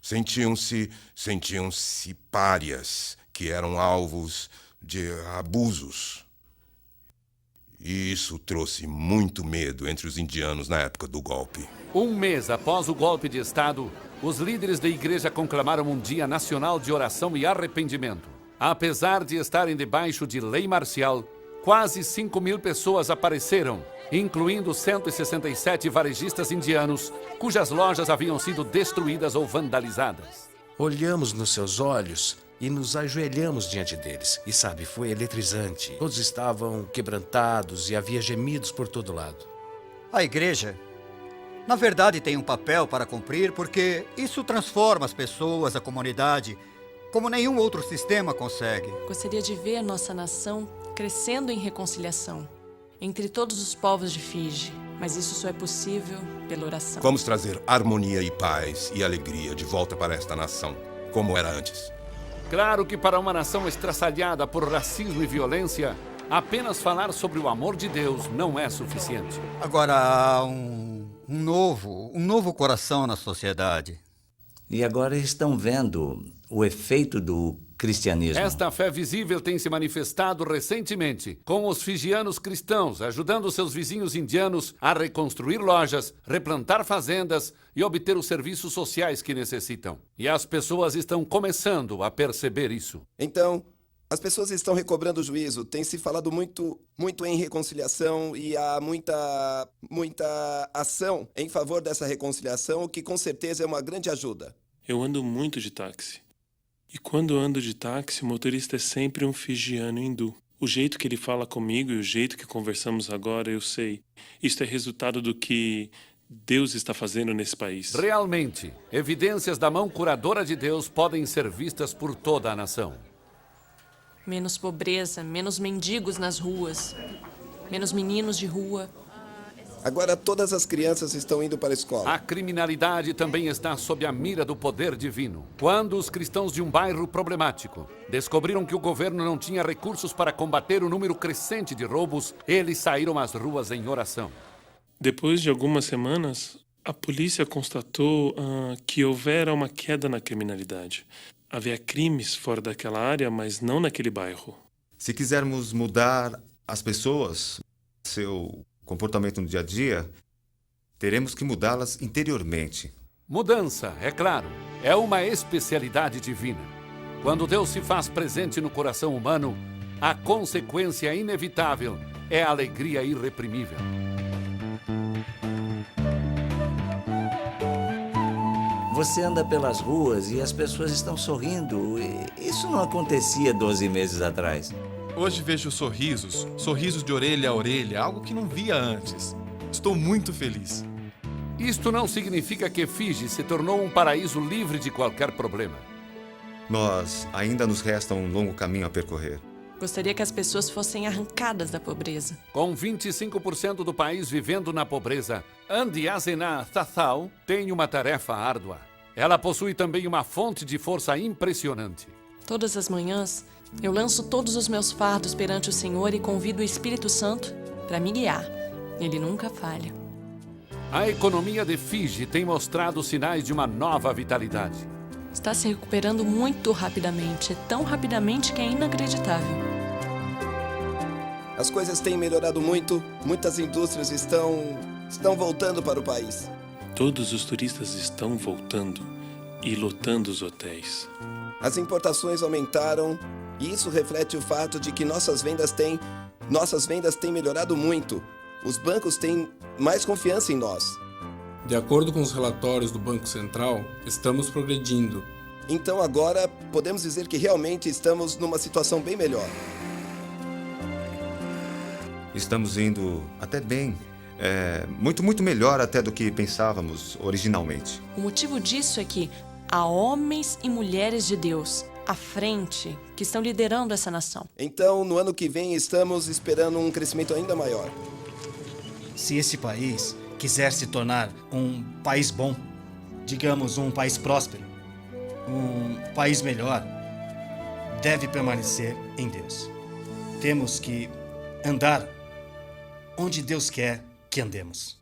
Sentiam-se párias, que eram alvos de abusos. E isso trouxe muito medo entre os indianos na época do golpe. Um mês após o golpe de Estado, os líderes da igreja conclamaram um dia nacional de oração e arrependimento. Apesar de estarem debaixo de lei marcial, quase 5.000 pessoas apareceram, incluindo 167 varejistas indianos, cujas lojas haviam sido destruídas ou vandalizadas. Olhamos nos seus olhos e nos ajoelhamos diante deles. E sabe, foi eletrizante. Todos estavam quebrantados e havia gemidos por todo lado. A igreja Na verdade, tem um papel para cumprir porque isso transforma as pessoas, a comunidade, como nenhum outro sistema consegue. Gostaria de ver a nossa nação crescendo em reconciliação entre todos os povos de Fiji, mas isso só é possível pela oração. Vamos trazer harmonia e paz e alegria de volta para esta nação, como era antes. Claro que para uma nação estraçalhada por racismo e violência, apenas falar sobre o amor de Deus não é suficiente. Agora há um novo coração na sociedade. E agora estão vendo o efeito do cristianismo. Esta fé visível tem se manifestado recentemente com os fijianos cristãos, ajudando seus vizinhos indianos a reconstruir lojas, replantar fazendas e obter os serviços sociais que necessitam. E as pessoas estão começando a perceber isso. Então, as pessoas estão recobrando o juízo. Tem se falado muito em reconciliação e há muita ação em favor dessa reconciliação, o que com certeza é uma grande ajuda. Eu ando muito de táxi. E quando ando de táxi, o motorista é sempre um fijiano hindu. O jeito que ele fala comigo e o jeito que conversamos agora, eu sei. Isto é resultado do que Deus está fazendo nesse país. Realmente, evidências da mão curadora de Deus podem ser vistas por toda a nação. Menos pobreza, menos mendigos nas ruas, menos meninos de rua. Agora todas as crianças estão indo para a escola. A criminalidade também está sob a mira do poder divino. Quando os cristãos de um bairro problemático descobriram que o governo não tinha recursos para combater o número crescente de roubos, eles saíram às ruas em oração. Depois de algumas semanas, a polícia constatou que houvera uma queda na criminalidade. Havia crimes fora daquela área, mas não naquele bairro. Se quisermos mudar as pessoas, seu comportamento no dia a dia, teremos que mudá-las interiormente. Mudança, é claro, é uma especialidade divina. Quando Deus se faz presente no coração humano, a consequência inevitável é a alegria irreprimível. Você anda pelas ruas e as pessoas estão sorrindo. Isso não acontecia 12 meses atrás. Hoje vejo sorrisos de orelha a orelha, algo que não via antes. Estou muito feliz. Isto não significa que Fiji se tornou um paraíso livre de qualquer problema. Ainda nos resta um longo caminho a percorrer. Gostaria que as pessoas fossem arrancadas da pobreza. Com 25% do país vivendo na pobreza, Andiazena Thathau tem uma tarefa árdua. Ela possui também uma fonte de força impressionante. Todas as manhãs, eu lanço todos os meus fardos perante o Senhor e convido o Espírito Santo para me guiar. Ele nunca falha. A economia de Fiji tem mostrado sinais de uma nova vitalidade. Está se recuperando muito rapidamente, tão rapidamente que é inacreditável. As coisas têm melhorado muito, muitas indústrias estão voltando para o país. Todos os turistas estão voltando e lotando os hotéis. As importações aumentaram e isso reflete o fato de que nossas vendas têm melhorado muito. Os bancos têm mais confiança em nós. De acordo com os relatórios do Banco Central, estamos progredindo. Então agora podemos dizer que realmente estamos numa situação bem melhor. Estamos indo até bem. Muito melhor até do que pensávamos originalmente. O motivo disso é que há homens e mulheres de Deus à frente que estão liderando essa nação. Então, no ano que vem, estamos esperando um crescimento ainda maior. Se esse país quiser se tornar um país bom, digamos um país próspero, um país melhor, deve permanecer em Deus. Temos que andar onde Deus quer que andemos.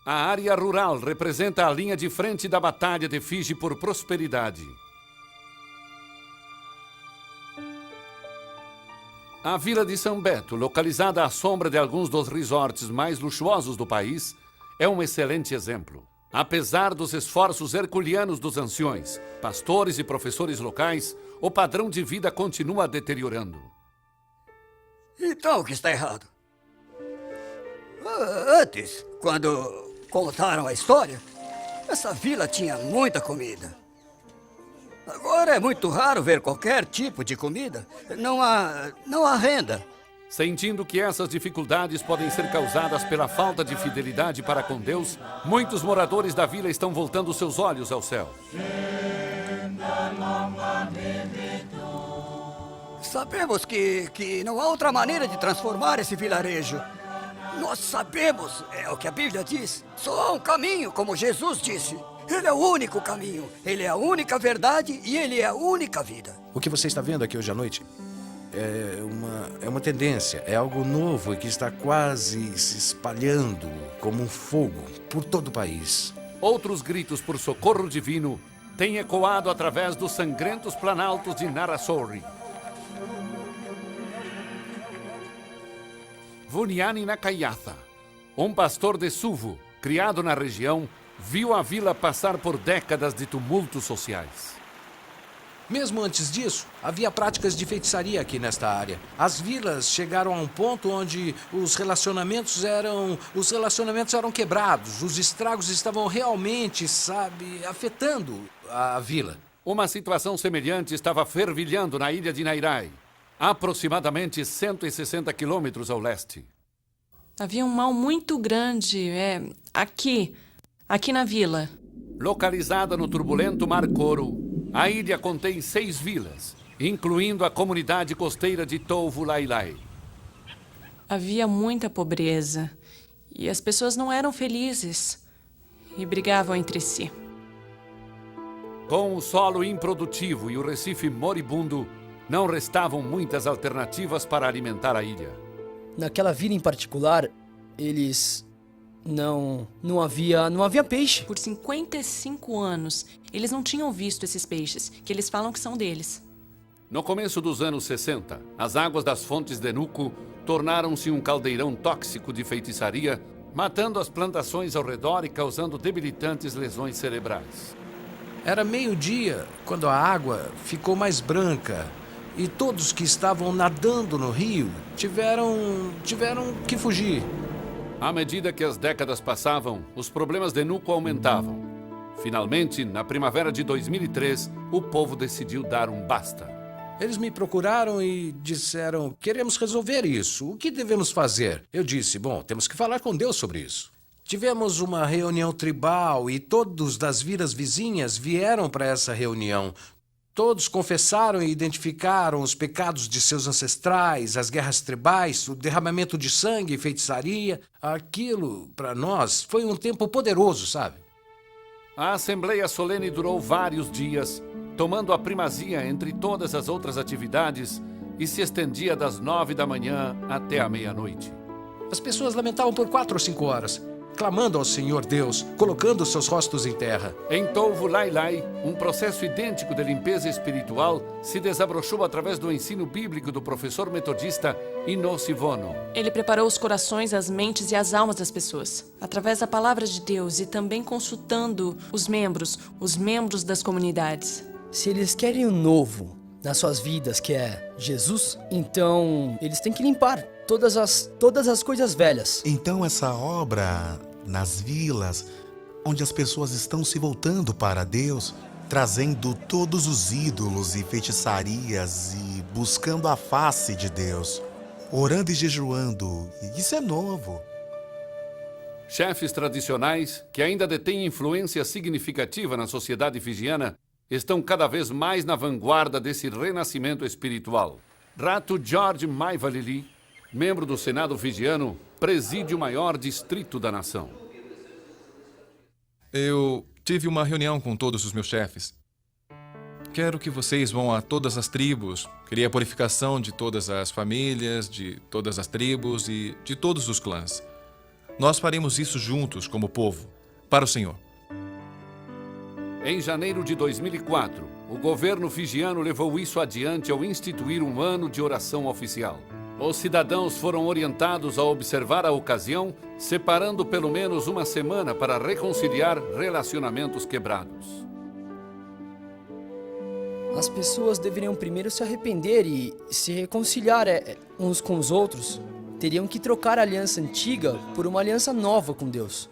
A área rural representa a linha de frente da batalha de Fiji por prosperidade. A vila de São Beto, localizada à sombra de alguns dos resorts mais luxuosos do país, é um excelente exemplo. Apesar dos esforços herculeanos dos anciões, pastores e professores locais, o padrão de vida continua deteriorando. Então, o que está errado? Antes, quando contaram a história, essa vila tinha muita comida. Agora é muito raro ver qualquer tipo de comida. Não há renda. Sentindo que essas dificuldades podem ser causadas pela falta de fidelidade para com Deus, muitos moradores da vila estão voltando seus olhos ao céu. Sabemos que não há outra maneira de transformar esse vilarejo. Nós sabemos, é o que a Bíblia diz, só há um caminho, como Jesus disse. Ele é o único caminho, ele é a única verdade e ele é a única vida. O que você está vendo aqui hoje à noite é uma tendência, é algo novo e que está quase se espalhando como um fogo por todo o país. Outros gritos por socorro divino têm ecoado através dos sangrentos planaltos de Narasorri. Vuniani Nakayatha, um pastor de Suvo, criado na região, viu a vila passar por décadas de tumultos sociais. Mesmo antes disso, havia práticas de feitiçaria aqui nesta área. As vilas chegaram a um ponto onde os relacionamentos eram quebrados. Os estragos estavam realmente, afetando a vila. Uma situação semelhante estava fervilhando na ilha de Nairai, aproximadamente 160 quilômetros ao leste. Havia um mal muito grande, aqui na vila. Localizada no turbulento Mar Coro, a ilha contém 6 vilas, incluindo a comunidade costeira de Tovu Lailai. Havia muita pobreza e as pessoas não eram felizes e brigavam entre si. Com o solo improdutivo e o recife moribundo, não restavam muitas alternativas para alimentar a ilha. Naquela vila em particular, não havia peixe. Por 55 anos, eles não tinham visto esses peixes, que eles falam que são deles. No começo dos anos 60, as águas das fontes de Nuco tornaram-se um caldeirão tóxico de feitiçaria, matando as plantações ao redor e causando debilitantes lesões cerebrais. Era meio-dia quando a água ficou mais branca e todos que estavam nadando no rio tiveram que fugir. À medida que as décadas passavam, os problemas de Nuco aumentavam. Finalmente, na primavera de 2003, o povo decidiu dar um basta. Eles me procuraram e disseram: queremos resolver isso. O que devemos fazer? Eu disse: bom, temos que falar com Deus sobre isso. Tivemos uma reunião tribal e todos das vilas vizinhas vieram para essa reunião. Todos confessaram e identificaram os pecados de seus ancestrais, as guerras tribais, o derramamento de sangue e feitiçaria. Aquilo, para nós, foi um tempo poderoso, sabe? A Assembleia Solene durou vários dias, tomando a primazia entre todas as outras atividades e se estendia das 9 da manhã até a meia-noite. As pessoas lamentavam por 4 ou 5 horas, clamando ao Senhor Deus, colocando seus rostos em terra. Em Tovu Lailai, um processo idêntico de limpeza espiritual se desabrochou através do ensino bíblico do professor metodista Inossi Vono. Ele preparou os corações, as mentes e as almas das pessoas, através da palavra de Deus e também consultando os membros das comunidades. Se eles querem o novo nas suas vidas, que é Jesus, então eles têm que limpar todas as coisas velhas. Então essa obra nas vilas, onde as pessoas estão se voltando para Deus, trazendo todos os ídolos e feitiçarias e buscando a face de Deus, orando e jejuando, isso é novo. Chefes tradicionais, que ainda detêm influência significativa na sociedade fijiana, estão cada vez mais na vanguarda desse renascimento espiritual. Ratu George Maivalili, membro do Senado fijiano, preside o maior distrito da nação. Eu tive uma reunião com todos os meus chefes. Quero que vocês vão a todas as tribos. Queria a purificação de todas as famílias, de todas as tribos e de todos os clãs. Nós faremos isso juntos como povo, para o Senhor. Em janeiro de 2004, o governo fijiano levou isso adiante ao instituir um ano de oração oficial. Os cidadãos foram orientados a observar a ocasião, separando pelo menos uma semana para reconciliar relacionamentos quebrados. As pessoas deveriam primeiro se arrepender e se reconciliar uns com os outros. Teriam que trocar a aliança antiga por uma aliança nova com Deus.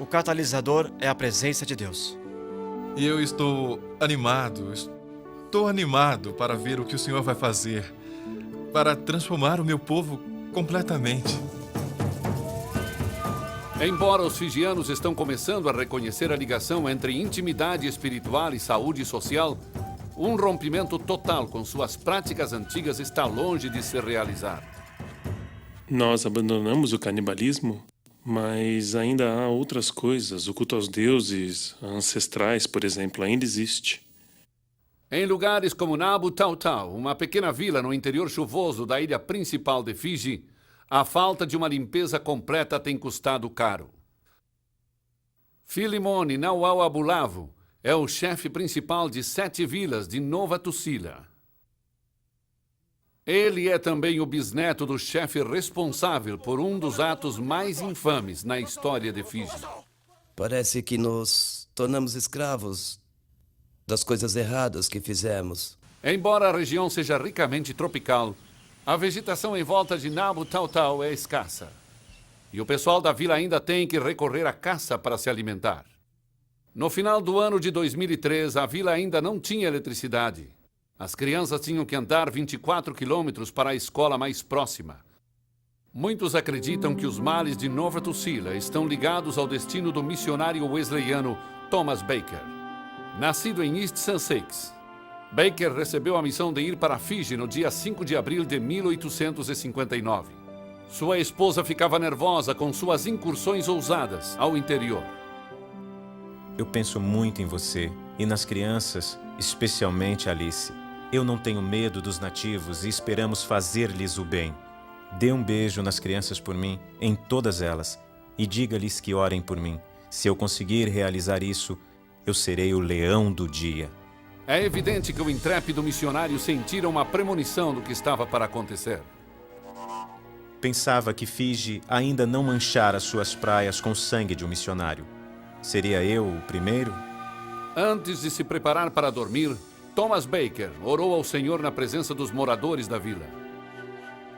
O catalisador é a presença de Deus. E eu estou animado. Estou animado para ver o que o Senhor vai fazer, para transformar o meu povo completamente. Embora os fijianos estão começando a reconhecer a ligação entre intimidade espiritual e saúde social, um rompimento total com suas práticas antigas está longe de se realizar. Nós abandonamos o canibalismo, mas ainda há outras coisas. O culto aos deuses ancestrais, por exemplo, ainda existe. Em lugares como Nabu Tau Tau, uma pequena vila no interior chuvoso da ilha principal de Fiji, a falta de uma limpeza completa tem custado caro. Filimone Nauauabulavo é o chefe principal de 7 vilas de Nova Tusila. Ele é também o bisneto do chefe responsável por um dos atos mais infames na história de Fiji. Parece que nos tornamos escravos das coisas erradas que fizemos. Embora a região seja ricamente tropical, a vegetação em volta de Nabu Tau Tau é escassa. E o pessoal da vila ainda tem que recorrer à caça para se alimentar. No final do ano de 2003, a vila ainda não tinha eletricidade. As crianças tinham que andar 24 quilômetros para a escola mais próxima. Muitos acreditam que os males de Nova Tusila estão ligados ao destino do missionário wesleyano Thomas Baker. Nascido em East Sussex, Baker recebeu a missão de ir para Fiji no dia 5 de abril de 1859. Sua esposa ficava nervosa com suas incursões ousadas ao interior. Eu penso muito em você e nas crianças, especialmente Alice. Eu não tenho medo dos nativos e esperamos fazer-lhes o bem. Dê um beijo nas crianças por mim, em todas elas, e diga-lhes que orem por mim. Se eu conseguir realizar isso, eu serei o leão do dia. É evidente que o intrépido missionário sentira uma premonição do que estava para acontecer. Pensava que Fiji ainda não manchara suas praias com sangue de um missionário. Seria eu o primeiro? Antes de se preparar para dormir, Thomas Baker orou ao Senhor na presença dos moradores da vila.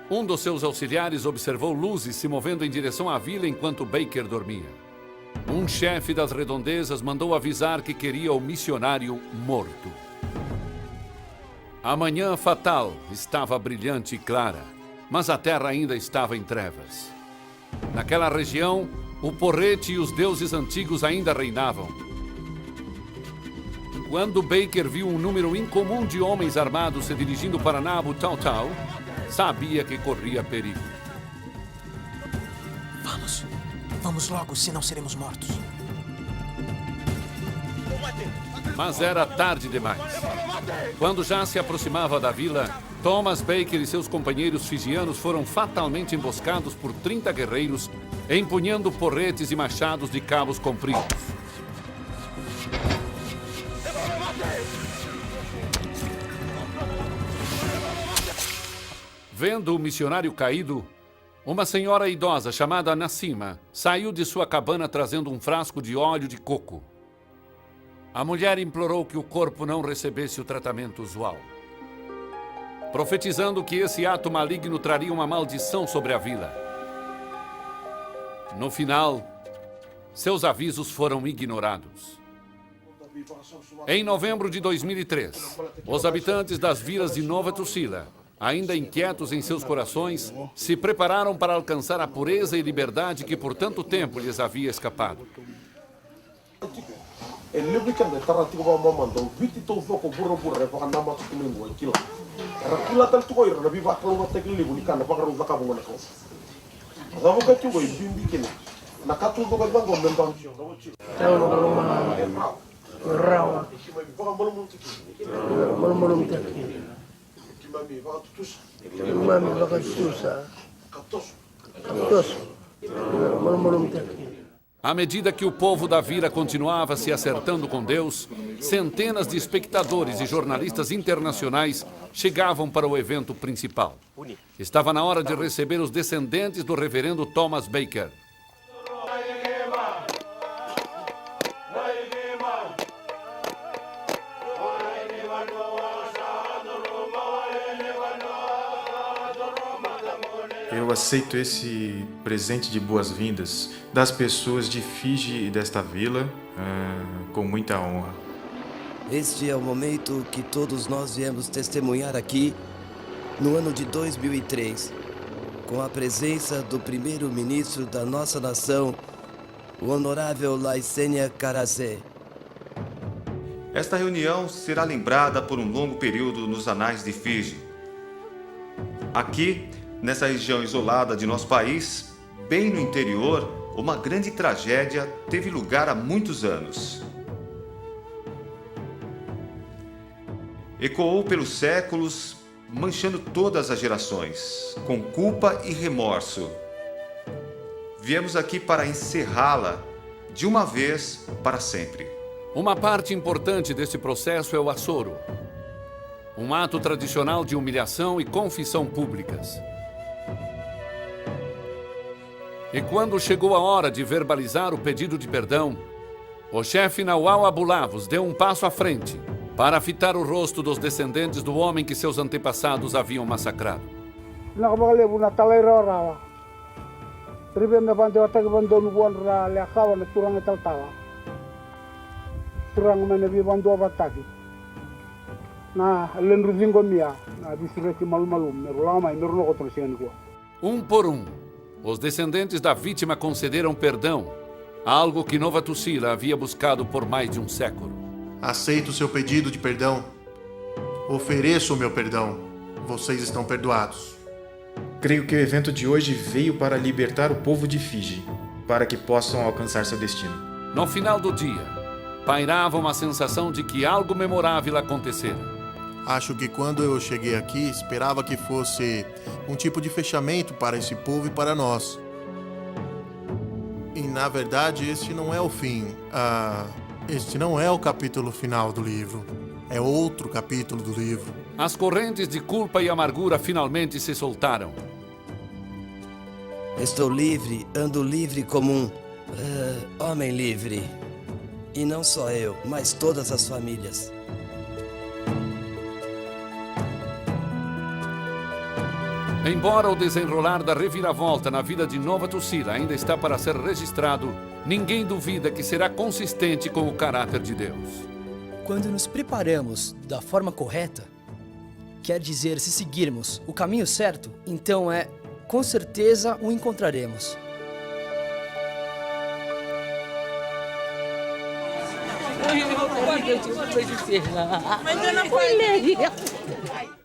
Um dos seus auxiliares observou luzes se movendo em direção à vila enquanto Baker dormia. Um chefe das redondezas mandou avisar que queria o missionário morto. A manhã fatal estava brilhante e clara, mas a terra ainda estava em trevas. Naquela região, o porrete e os deuses antigos ainda reinavam. Quando Baker viu um número incomum de homens armados se dirigindo para Nabu Tau Tau, sabia que corria perigo. Vamos logo, senão seremos mortos. Mas era tarde demais. Quando já se aproximava da vila, Thomas Baker e seus companheiros fijianos foram fatalmente emboscados por 30 guerreiros, empunhando porretes e machados de cabos compridos. Vendo o missionário caído, uma senhora idosa chamada Nassima saiu de sua cabana trazendo um frasco de óleo de coco. A mulher implorou que o corpo não recebesse o tratamento usual, profetizando que esse ato maligno traria uma maldição sobre a vila. No final, seus avisos foram ignorados. Em novembro de 2003, os habitantes das vilas de Nova Tusila, ainda inquietos em seus corações, se prepararam para alcançar a pureza e liberdade que por tanto tempo lhes havia escapado. À medida que o povo da vila continuava se acertando com Deus, centenas de espectadores e jornalistas internacionais chegavam para o evento principal. Estava na hora de receber os descendentes do reverendo Thomas Baker. Eu aceito esse presente de boas-vindas das pessoas de Fiji e desta vila com muita honra. Este é o momento que todos nós viemos testemunhar aqui no ano de 2003, com a presença do primeiro-ministro da nossa nação, o honorável Laisenia Karazé. Esta reunião será lembrada por um longo período nos anais de Fiji. Aqui, nessa região isolada de nosso país, bem no interior, uma grande tragédia teve lugar há muitos anos. Ecoou pelos séculos, manchando todas as gerações, com culpa e remorso. Viemos aqui para encerrá-la de uma vez para sempre. Uma parte importante deste processo é o açoro, um ato tradicional de humilhação e confissão públicas. E quando chegou a hora de verbalizar o pedido de perdão, o chefe Nawal Abulavos deu um passo à frente para fitar o rosto dos descendentes do homem que seus antepassados haviam massacrado. Um por um, os descendentes da vítima concederam perdão, algo que Nova Tucila havia buscado por mais de um século. Aceito o seu pedido de perdão. Ofereço o meu perdão. Vocês estão perdoados. Creio que o evento de hoje veio para libertar o povo de Fiji, para que possam alcançar seu destino. No final do dia, pairava uma sensação de que algo memorável acontecera. Acho que quando eu cheguei aqui, esperava que fosse um tipo de fechamento para esse povo e para nós. E, na verdade, este não é o fim. Este não é o capítulo final do livro. É outro capítulo do livro. As correntes de culpa e amargura finalmente se soltaram. Estou livre, ando livre como um homem livre. E não só eu, mas todas as famílias. Embora o desenrolar da reviravolta na vida de Nova Tucila ainda está para ser registrado, ninguém duvida que será consistente com o caráter de Deus. Quando nos preparamos da forma correta, quer dizer, se seguirmos o caminho certo, então com certeza o encontraremos.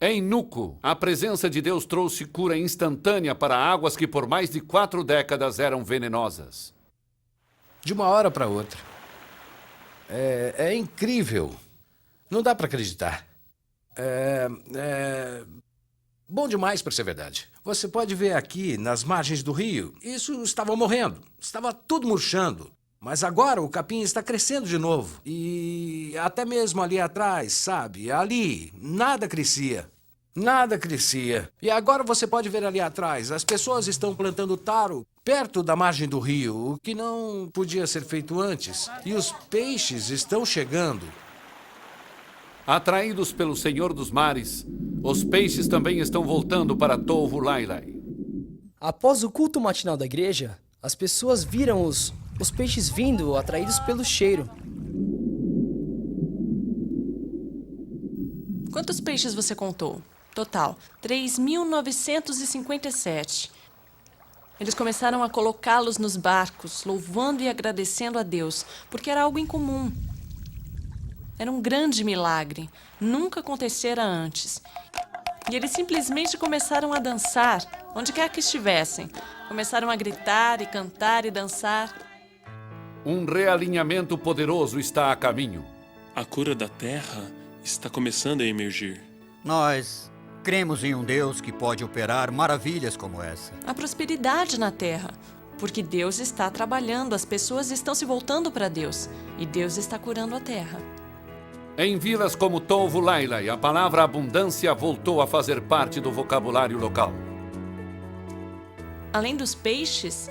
Em Nuco, a presença de Deus trouxe cura instantânea para águas que por mais de 4 décadas eram venenosas. De uma hora para outra. É incrível. Não dá para acreditar. Bom demais para ser verdade. Você pode ver aqui, nas margens do rio, isso estava morrendo. Estava tudo murchando. Mas agora o capim está crescendo de novo. E até mesmo ali atrás, sabe? Ali, nada crescia. Nada crescia. E agora você pode ver ali atrás, as pessoas estão plantando taro perto da margem do rio, o que não podia ser feito antes. E os peixes estão chegando. Atraídos pelo Senhor dos Mares, os peixes também estão voltando para Tovu Lailai. Após o culto matinal da igreja, as pessoas viram os peixes vindo, atraídos pelo cheiro. Quantos peixes você contou? Total, 3.957. Eles começaram a colocá-los nos barcos, louvando e agradecendo a Deus, porque era algo incomum. Era um grande milagre, nunca acontecera antes. E eles simplesmente começaram a dançar, onde quer que estivessem. Começaram a gritar e cantar e dançar. Um realinhamento poderoso está a caminho. A cura da terra está começando a emergir. Nós cremos em um Deus que pode operar maravilhas como essa. A prosperidade na terra, porque Deus está trabalhando, as pessoas estão se voltando para Deus e Deus está curando a terra. Em vilas como Tovu Lailai, a palavra abundância voltou a fazer parte do vocabulário local. Além dos peixes,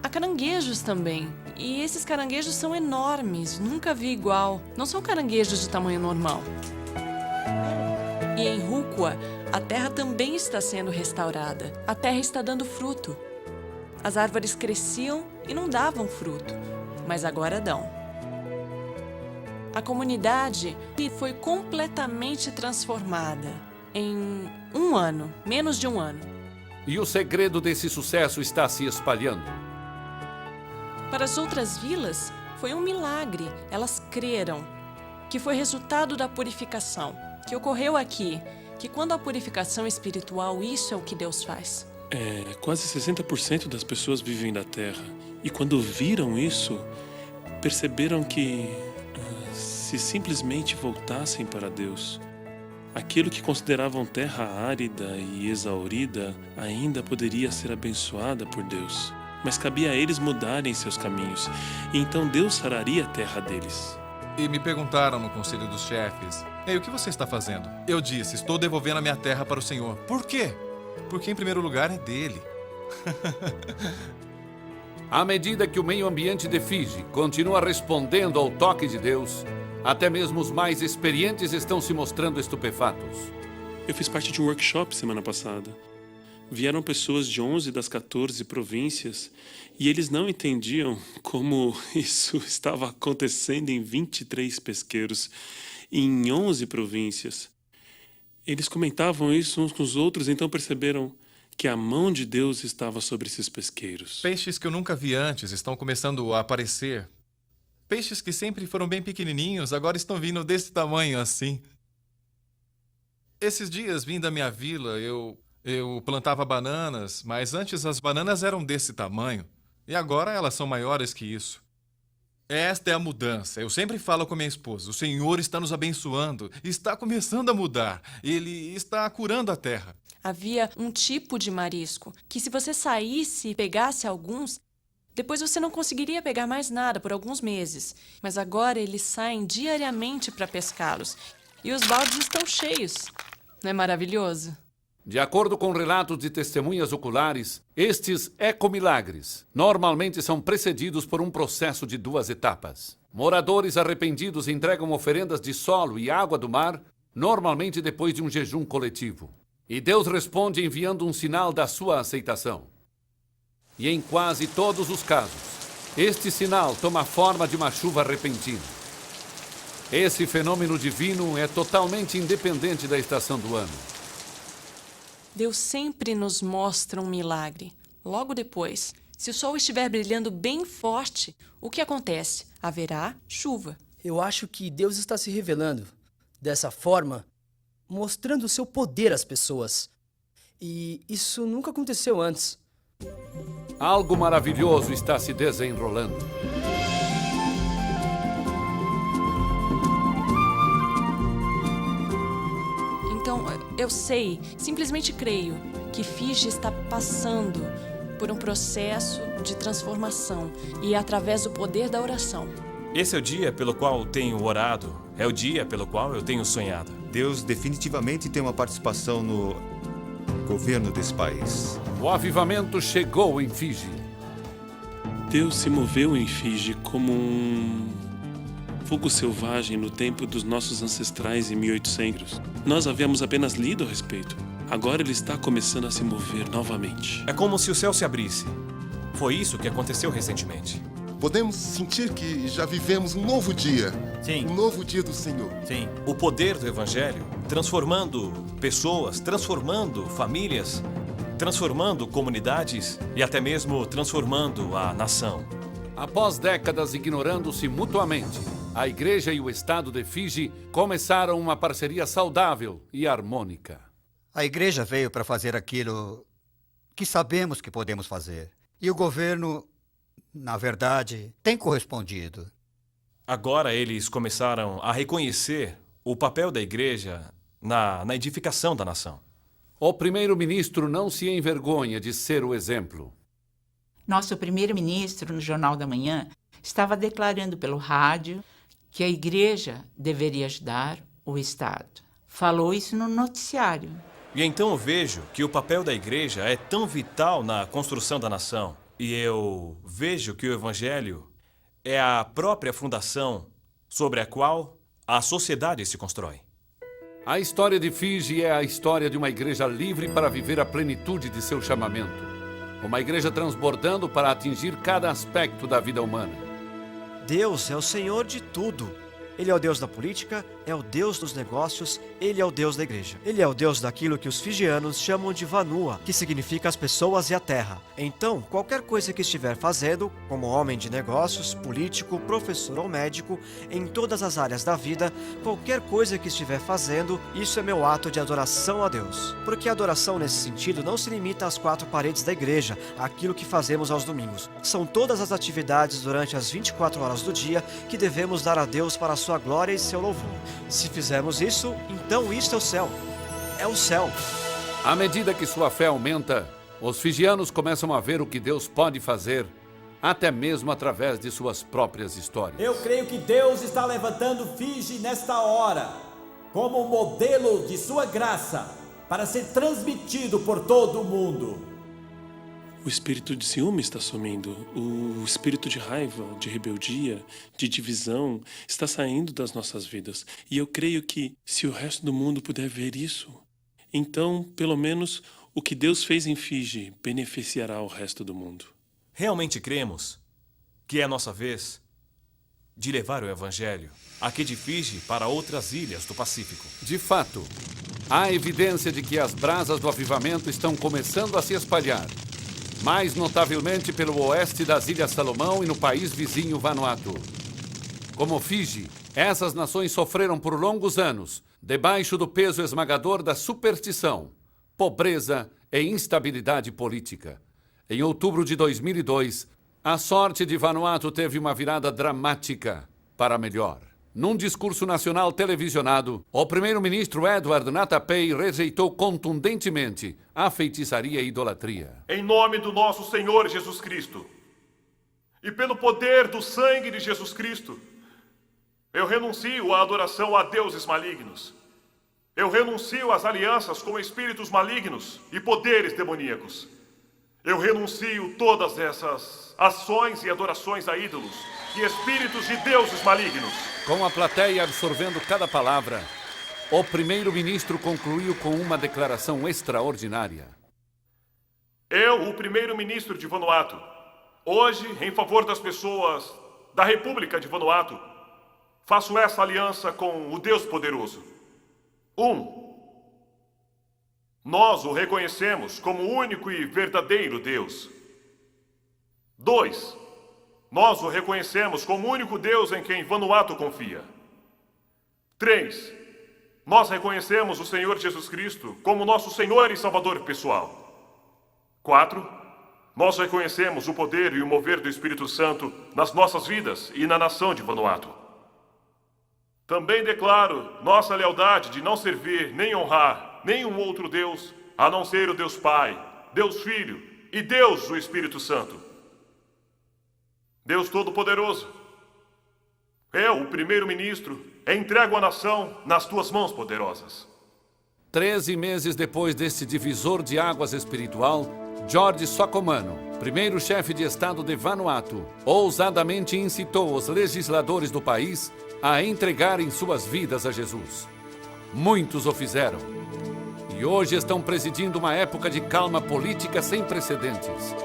há caranguejos também. E esses caranguejos são enormes, nunca vi igual. Não são caranguejos de tamanho normal. E em Rukwa, a terra também está sendo restaurada. A terra está dando fruto. As árvores cresciam e não davam fruto, mas agora dão. A comunidade foi completamente transformada em um ano, menos de um ano. E o segredo desse sucesso está se espalhando. Para as outras vilas, foi um milagre. Elas creram que foi resultado da purificação, que ocorreu aqui, que quando a purificação espiritual, isso é o que Deus faz. Quase 60% das pessoas vivem da terra. E quando viram isso, perceberam que se simplesmente voltassem para Deus, aquilo que consideravam terra árida e exaurida ainda poderia ser abençoada por Deus. Mas cabia a eles mudarem seus caminhos, e então Deus sararia a terra deles. E me perguntaram no conselho dos chefes: Ei, o que você está fazendo? Eu disse: estou devolvendo a minha terra para o Senhor. Por quê? Porque em primeiro lugar é dele. À medida que o meio ambiente de Fiji continua respondendo ao toque de Deus, até mesmo os mais experientes estão se mostrando estupefatos. Eu fiz parte de um workshop semana passada. Vieram pessoas de 11 das 14 províncias e eles não entendiam como isso estava acontecendo em 23 pesqueiros em 11 províncias. Eles comentavam isso uns com os outros, então perceberam que a mão de Deus estava sobre esses pesqueiros. Peixes que eu nunca vi antes estão começando a aparecer. Peixes que sempre foram bem pequenininhos, agora estão vindo desse tamanho assim. Esses dias, vim da minha vila, eu plantava bananas, mas antes as bananas eram desse tamanho. E agora elas são maiores que isso. Esta é a mudança. Eu sempre falo com minha esposa: o Senhor está nos abençoando, está começando a mudar. Ele está curando a terra. Havia um tipo de marisco que, se você saísse e pegasse alguns, depois você não conseguiria pegar mais nada por alguns meses. Mas agora eles saem diariamente para pescá-los. E os baldes estão cheios. Não é maravilhoso? De acordo com relatos de testemunhas oculares, estes ecomilagres normalmente são precedidos por um processo de 2 etapas. Moradores arrependidos entregam oferendas de solo e água do mar, normalmente depois de um jejum coletivo. E Deus responde enviando um sinal da sua aceitação. E em quase todos os casos, este sinal toma a forma de uma chuva repentina. Esse fenômeno divino é totalmente independente da estação do ano. Deus sempre nos mostra um milagre. Logo depois, se o sol estiver brilhando bem forte, o que acontece? Haverá chuva. Eu acho que Deus está se revelando dessa forma, mostrando o seu poder às pessoas. E isso nunca aconteceu antes. Algo maravilhoso está se desenrolando. Então, eu sei, simplesmente creio, que Fiji está passando por um processo de transformação e através do poder da oração. Esse é o dia pelo qual tenho orado, é o dia pelo qual eu tenho sonhado. Deus definitivamente tem uma participação no governo desse país. O avivamento chegou em Fiji. Deus se moveu em Fiji como um fogo selvagem no tempo dos nossos ancestrais em 1800. Nós havíamos apenas lido a respeito. Agora ele está começando a se mover novamente. É como se o céu se abrisse. Foi isso que aconteceu recentemente. Podemos sentir que já vivemos um novo dia. Sim. Um novo dia do Senhor. Sim. O poder do Evangelho, transformando pessoas, transformando famílias, transformando comunidades e até mesmo transformando a nação. Após décadas ignorando-se mutuamente, a Igreja e o Estado de Fiji começaram uma parceria saudável e harmônica. A Igreja veio para fazer aquilo que sabemos que podemos fazer. E o governo, na verdade, tem correspondido. Agora eles começaram a reconhecer o papel da Igreja na edificação da nação. O primeiro-ministro não se envergonha de ser o exemplo. Nosso primeiro-ministro, no Jornal da Manhã, estava declarando pelo rádio que a Igreja deveria ajudar o Estado. Falou isso no noticiário. E então eu vejo que o papel da Igreja é tão vital na construção da nação. E eu vejo que o Evangelho é a própria fundação sobre a qual a sociedade se constrói. A história de Fiji é a história de uma igreja livre para viver a plenitude de seu chamamento. Uma igreja transbordando para atingir cada aspecto da vida humana. Deus é o Senhor de tudo. Ele é o Deus da política, é o Deus dos negócios, ele é o Deus da igreja. Ele é o Deus daquilo que os fijianos chamam de Vanua, que significa as pessoas e a terra. Então, qualquer coisa que estiver fazendo, como homem de negócios, político, professor ou médico, em todas as áreas da vida, qualquer coisa que estiver fazendo, isso é meu ato de adoração a Deus. Porque a adoração nesse sentido não se limita às 4 paredes da igreja, àquilo que fazemos aos domingos. São todas as atividades durante as 24 horas do dia que devemos dar a Deus para a sua glória e seu louvor. Se fizermos isso, então isto é o céu. É o céu. À medida que sua fé aumenta, os fijianos começam a ver o que Deus pode fazer, até mesmo através de suas próprias histórias. Eu creio que Deus está levantando Fiji nesta hora, como um modelo de sua graça, para ser transmitido por todo o mundo. O espírito de ciúme está sumindo. O espírito de raiva, de rebeldia, de divisão está saindo das nossas vidas. E eu creio que, se o resto do mundo puder ver isso, então, pelo menos, o que Deus fez em Fiji beneficiará o resto do mundo. Realmente cremos que é a nossa vez de levar o Evangelho aqui de Fiji para outras ilhas do Pacífico. De fato, há evidência de que as brasas do avivamento estão começando a se espalhar, mais notavelmente pelo oeste das Ilhas Salomão e no país vizinho Vanuatu. Como Fiji, essas nações sofreram por longos anos, debaixo do peso esmagador da superstição, pobreza e instabilidade política. Em outubro de 2002, a sorte de Vanuatu teve uma virada dramática para melhor. Num discurso nacional televisionado, o primeiro-ministro Edward Natapei rejeitou contundentemente a feitiçaria e idolatria. Em nome do nosso Senhor Jesus Cristo e pelo poder do sangue de Jesus Cristo, eu renuncio à adoração a deuses malignos. Eu renuncio às alianças com espíritos malignos e poderes demoníacos. Eu renuncio todas essas ações e adorações a ídolos e espíritos de deuses malignos. Com a plateia absorvendo cada palavra, o primeiro-ministro concluiu com uma declaração extraordinária. Eu, o primeiro-ministro de Vanuatu, hoje, em favor das pessoas da República de Vanuatu, faço essa aliança com o Deus poderoso. 1. Nós o reconhecemos como o único e verdadeiro Deus. 2. Nós o reconhecemos como o único Deus em quem Vanuatu confia. 3. Nós reconhecemos o Senhor Jesus Cristo como nosso Senhor e Salvador pessoal. 4. Nós reconhecemos o poder e o mover do Espírito Santo nas nossas vidas e na nação de Vanuatu. Também declaro nossa lealdade de não servir nem honrar nenhum outro Deus, a não ser o Deus Pai, Deus Filho e Deus o Espírito Santo. Deus Todo-Poderoso, eu, o primeiro-ministro, entrego a nação nas tuas mãos poderosas. 13 meses depois deste divisor de águas espiritual, George Sokomano, primeiro chefe de Estado de Vanuatu, ousadamente incitou os legisladores do país a entregarem suas vidas a Jesus. Muitos o fizeram. E hoje estão presidindo uma época de calma política sem precedentes.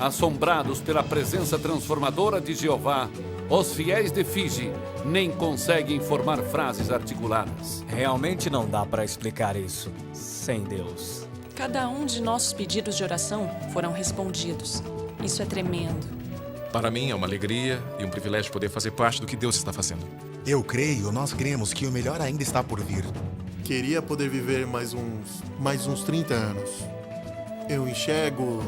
Assombrados pela presença transformadora de Jeová, os fiéis de Fiji nem conseguem formar frases articuladas. Realmente não dá para explicar isso sem Deus. Cada um de nossos pedidos de oração foram respondidos. Isso é tremendo. Para mim é uma alegria e um privilégio poder fazer parte do que Deus está fazendo. Eu creio, nós cremos que o melhor ainda está por vir. Queria poder viver mais uns 30 anos. Eu enxergo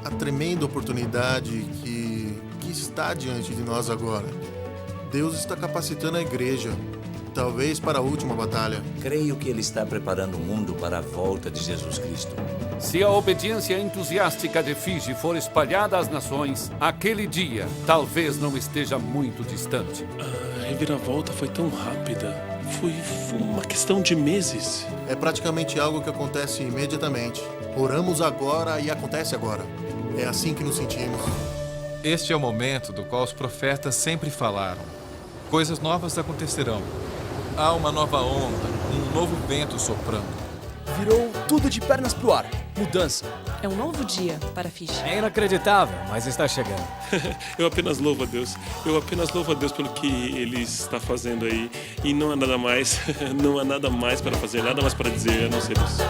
a tremenda oportunidade que está diante de nós agora. Deus está capacitando a igreja, talvez para a última batalha. Creio que Ele está preparando o mundo para a volta de Jesus Cristo. Se a obediência entusiástica de Fiji for espalhada às nações, aquele dia talvez não esteja muito distante. A reviravolta foi tão rápida. Foi uma questão de meses. É praticamente algo que acontece imediatamente. Oramos agora e acontece agora. É assim que nos sentimos. Este é o momento do qual os profetas sempre falaram. Coisas novas acontecerão. Há uma nova onda, um novo vento soprando. Virou tudo de pernas pro ar. mudança. É um novo dia para Fiji. É inacreditável, mas está chegando. Eu apenas louvo a Deus. Eu apenas louvo a Deus pelo que Ele está fazendo aí. E não há nada mais, não há nada mais para fazer, nada mais para dizer, a não ser isso.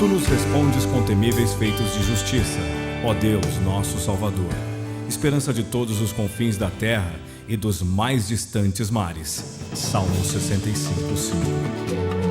Tu nos respondes com temíveis feitos de justiça, ó Deus, nosso Salvador, esperança de todos os confins da terra e dos mais distantes mares. Salmo 65:5.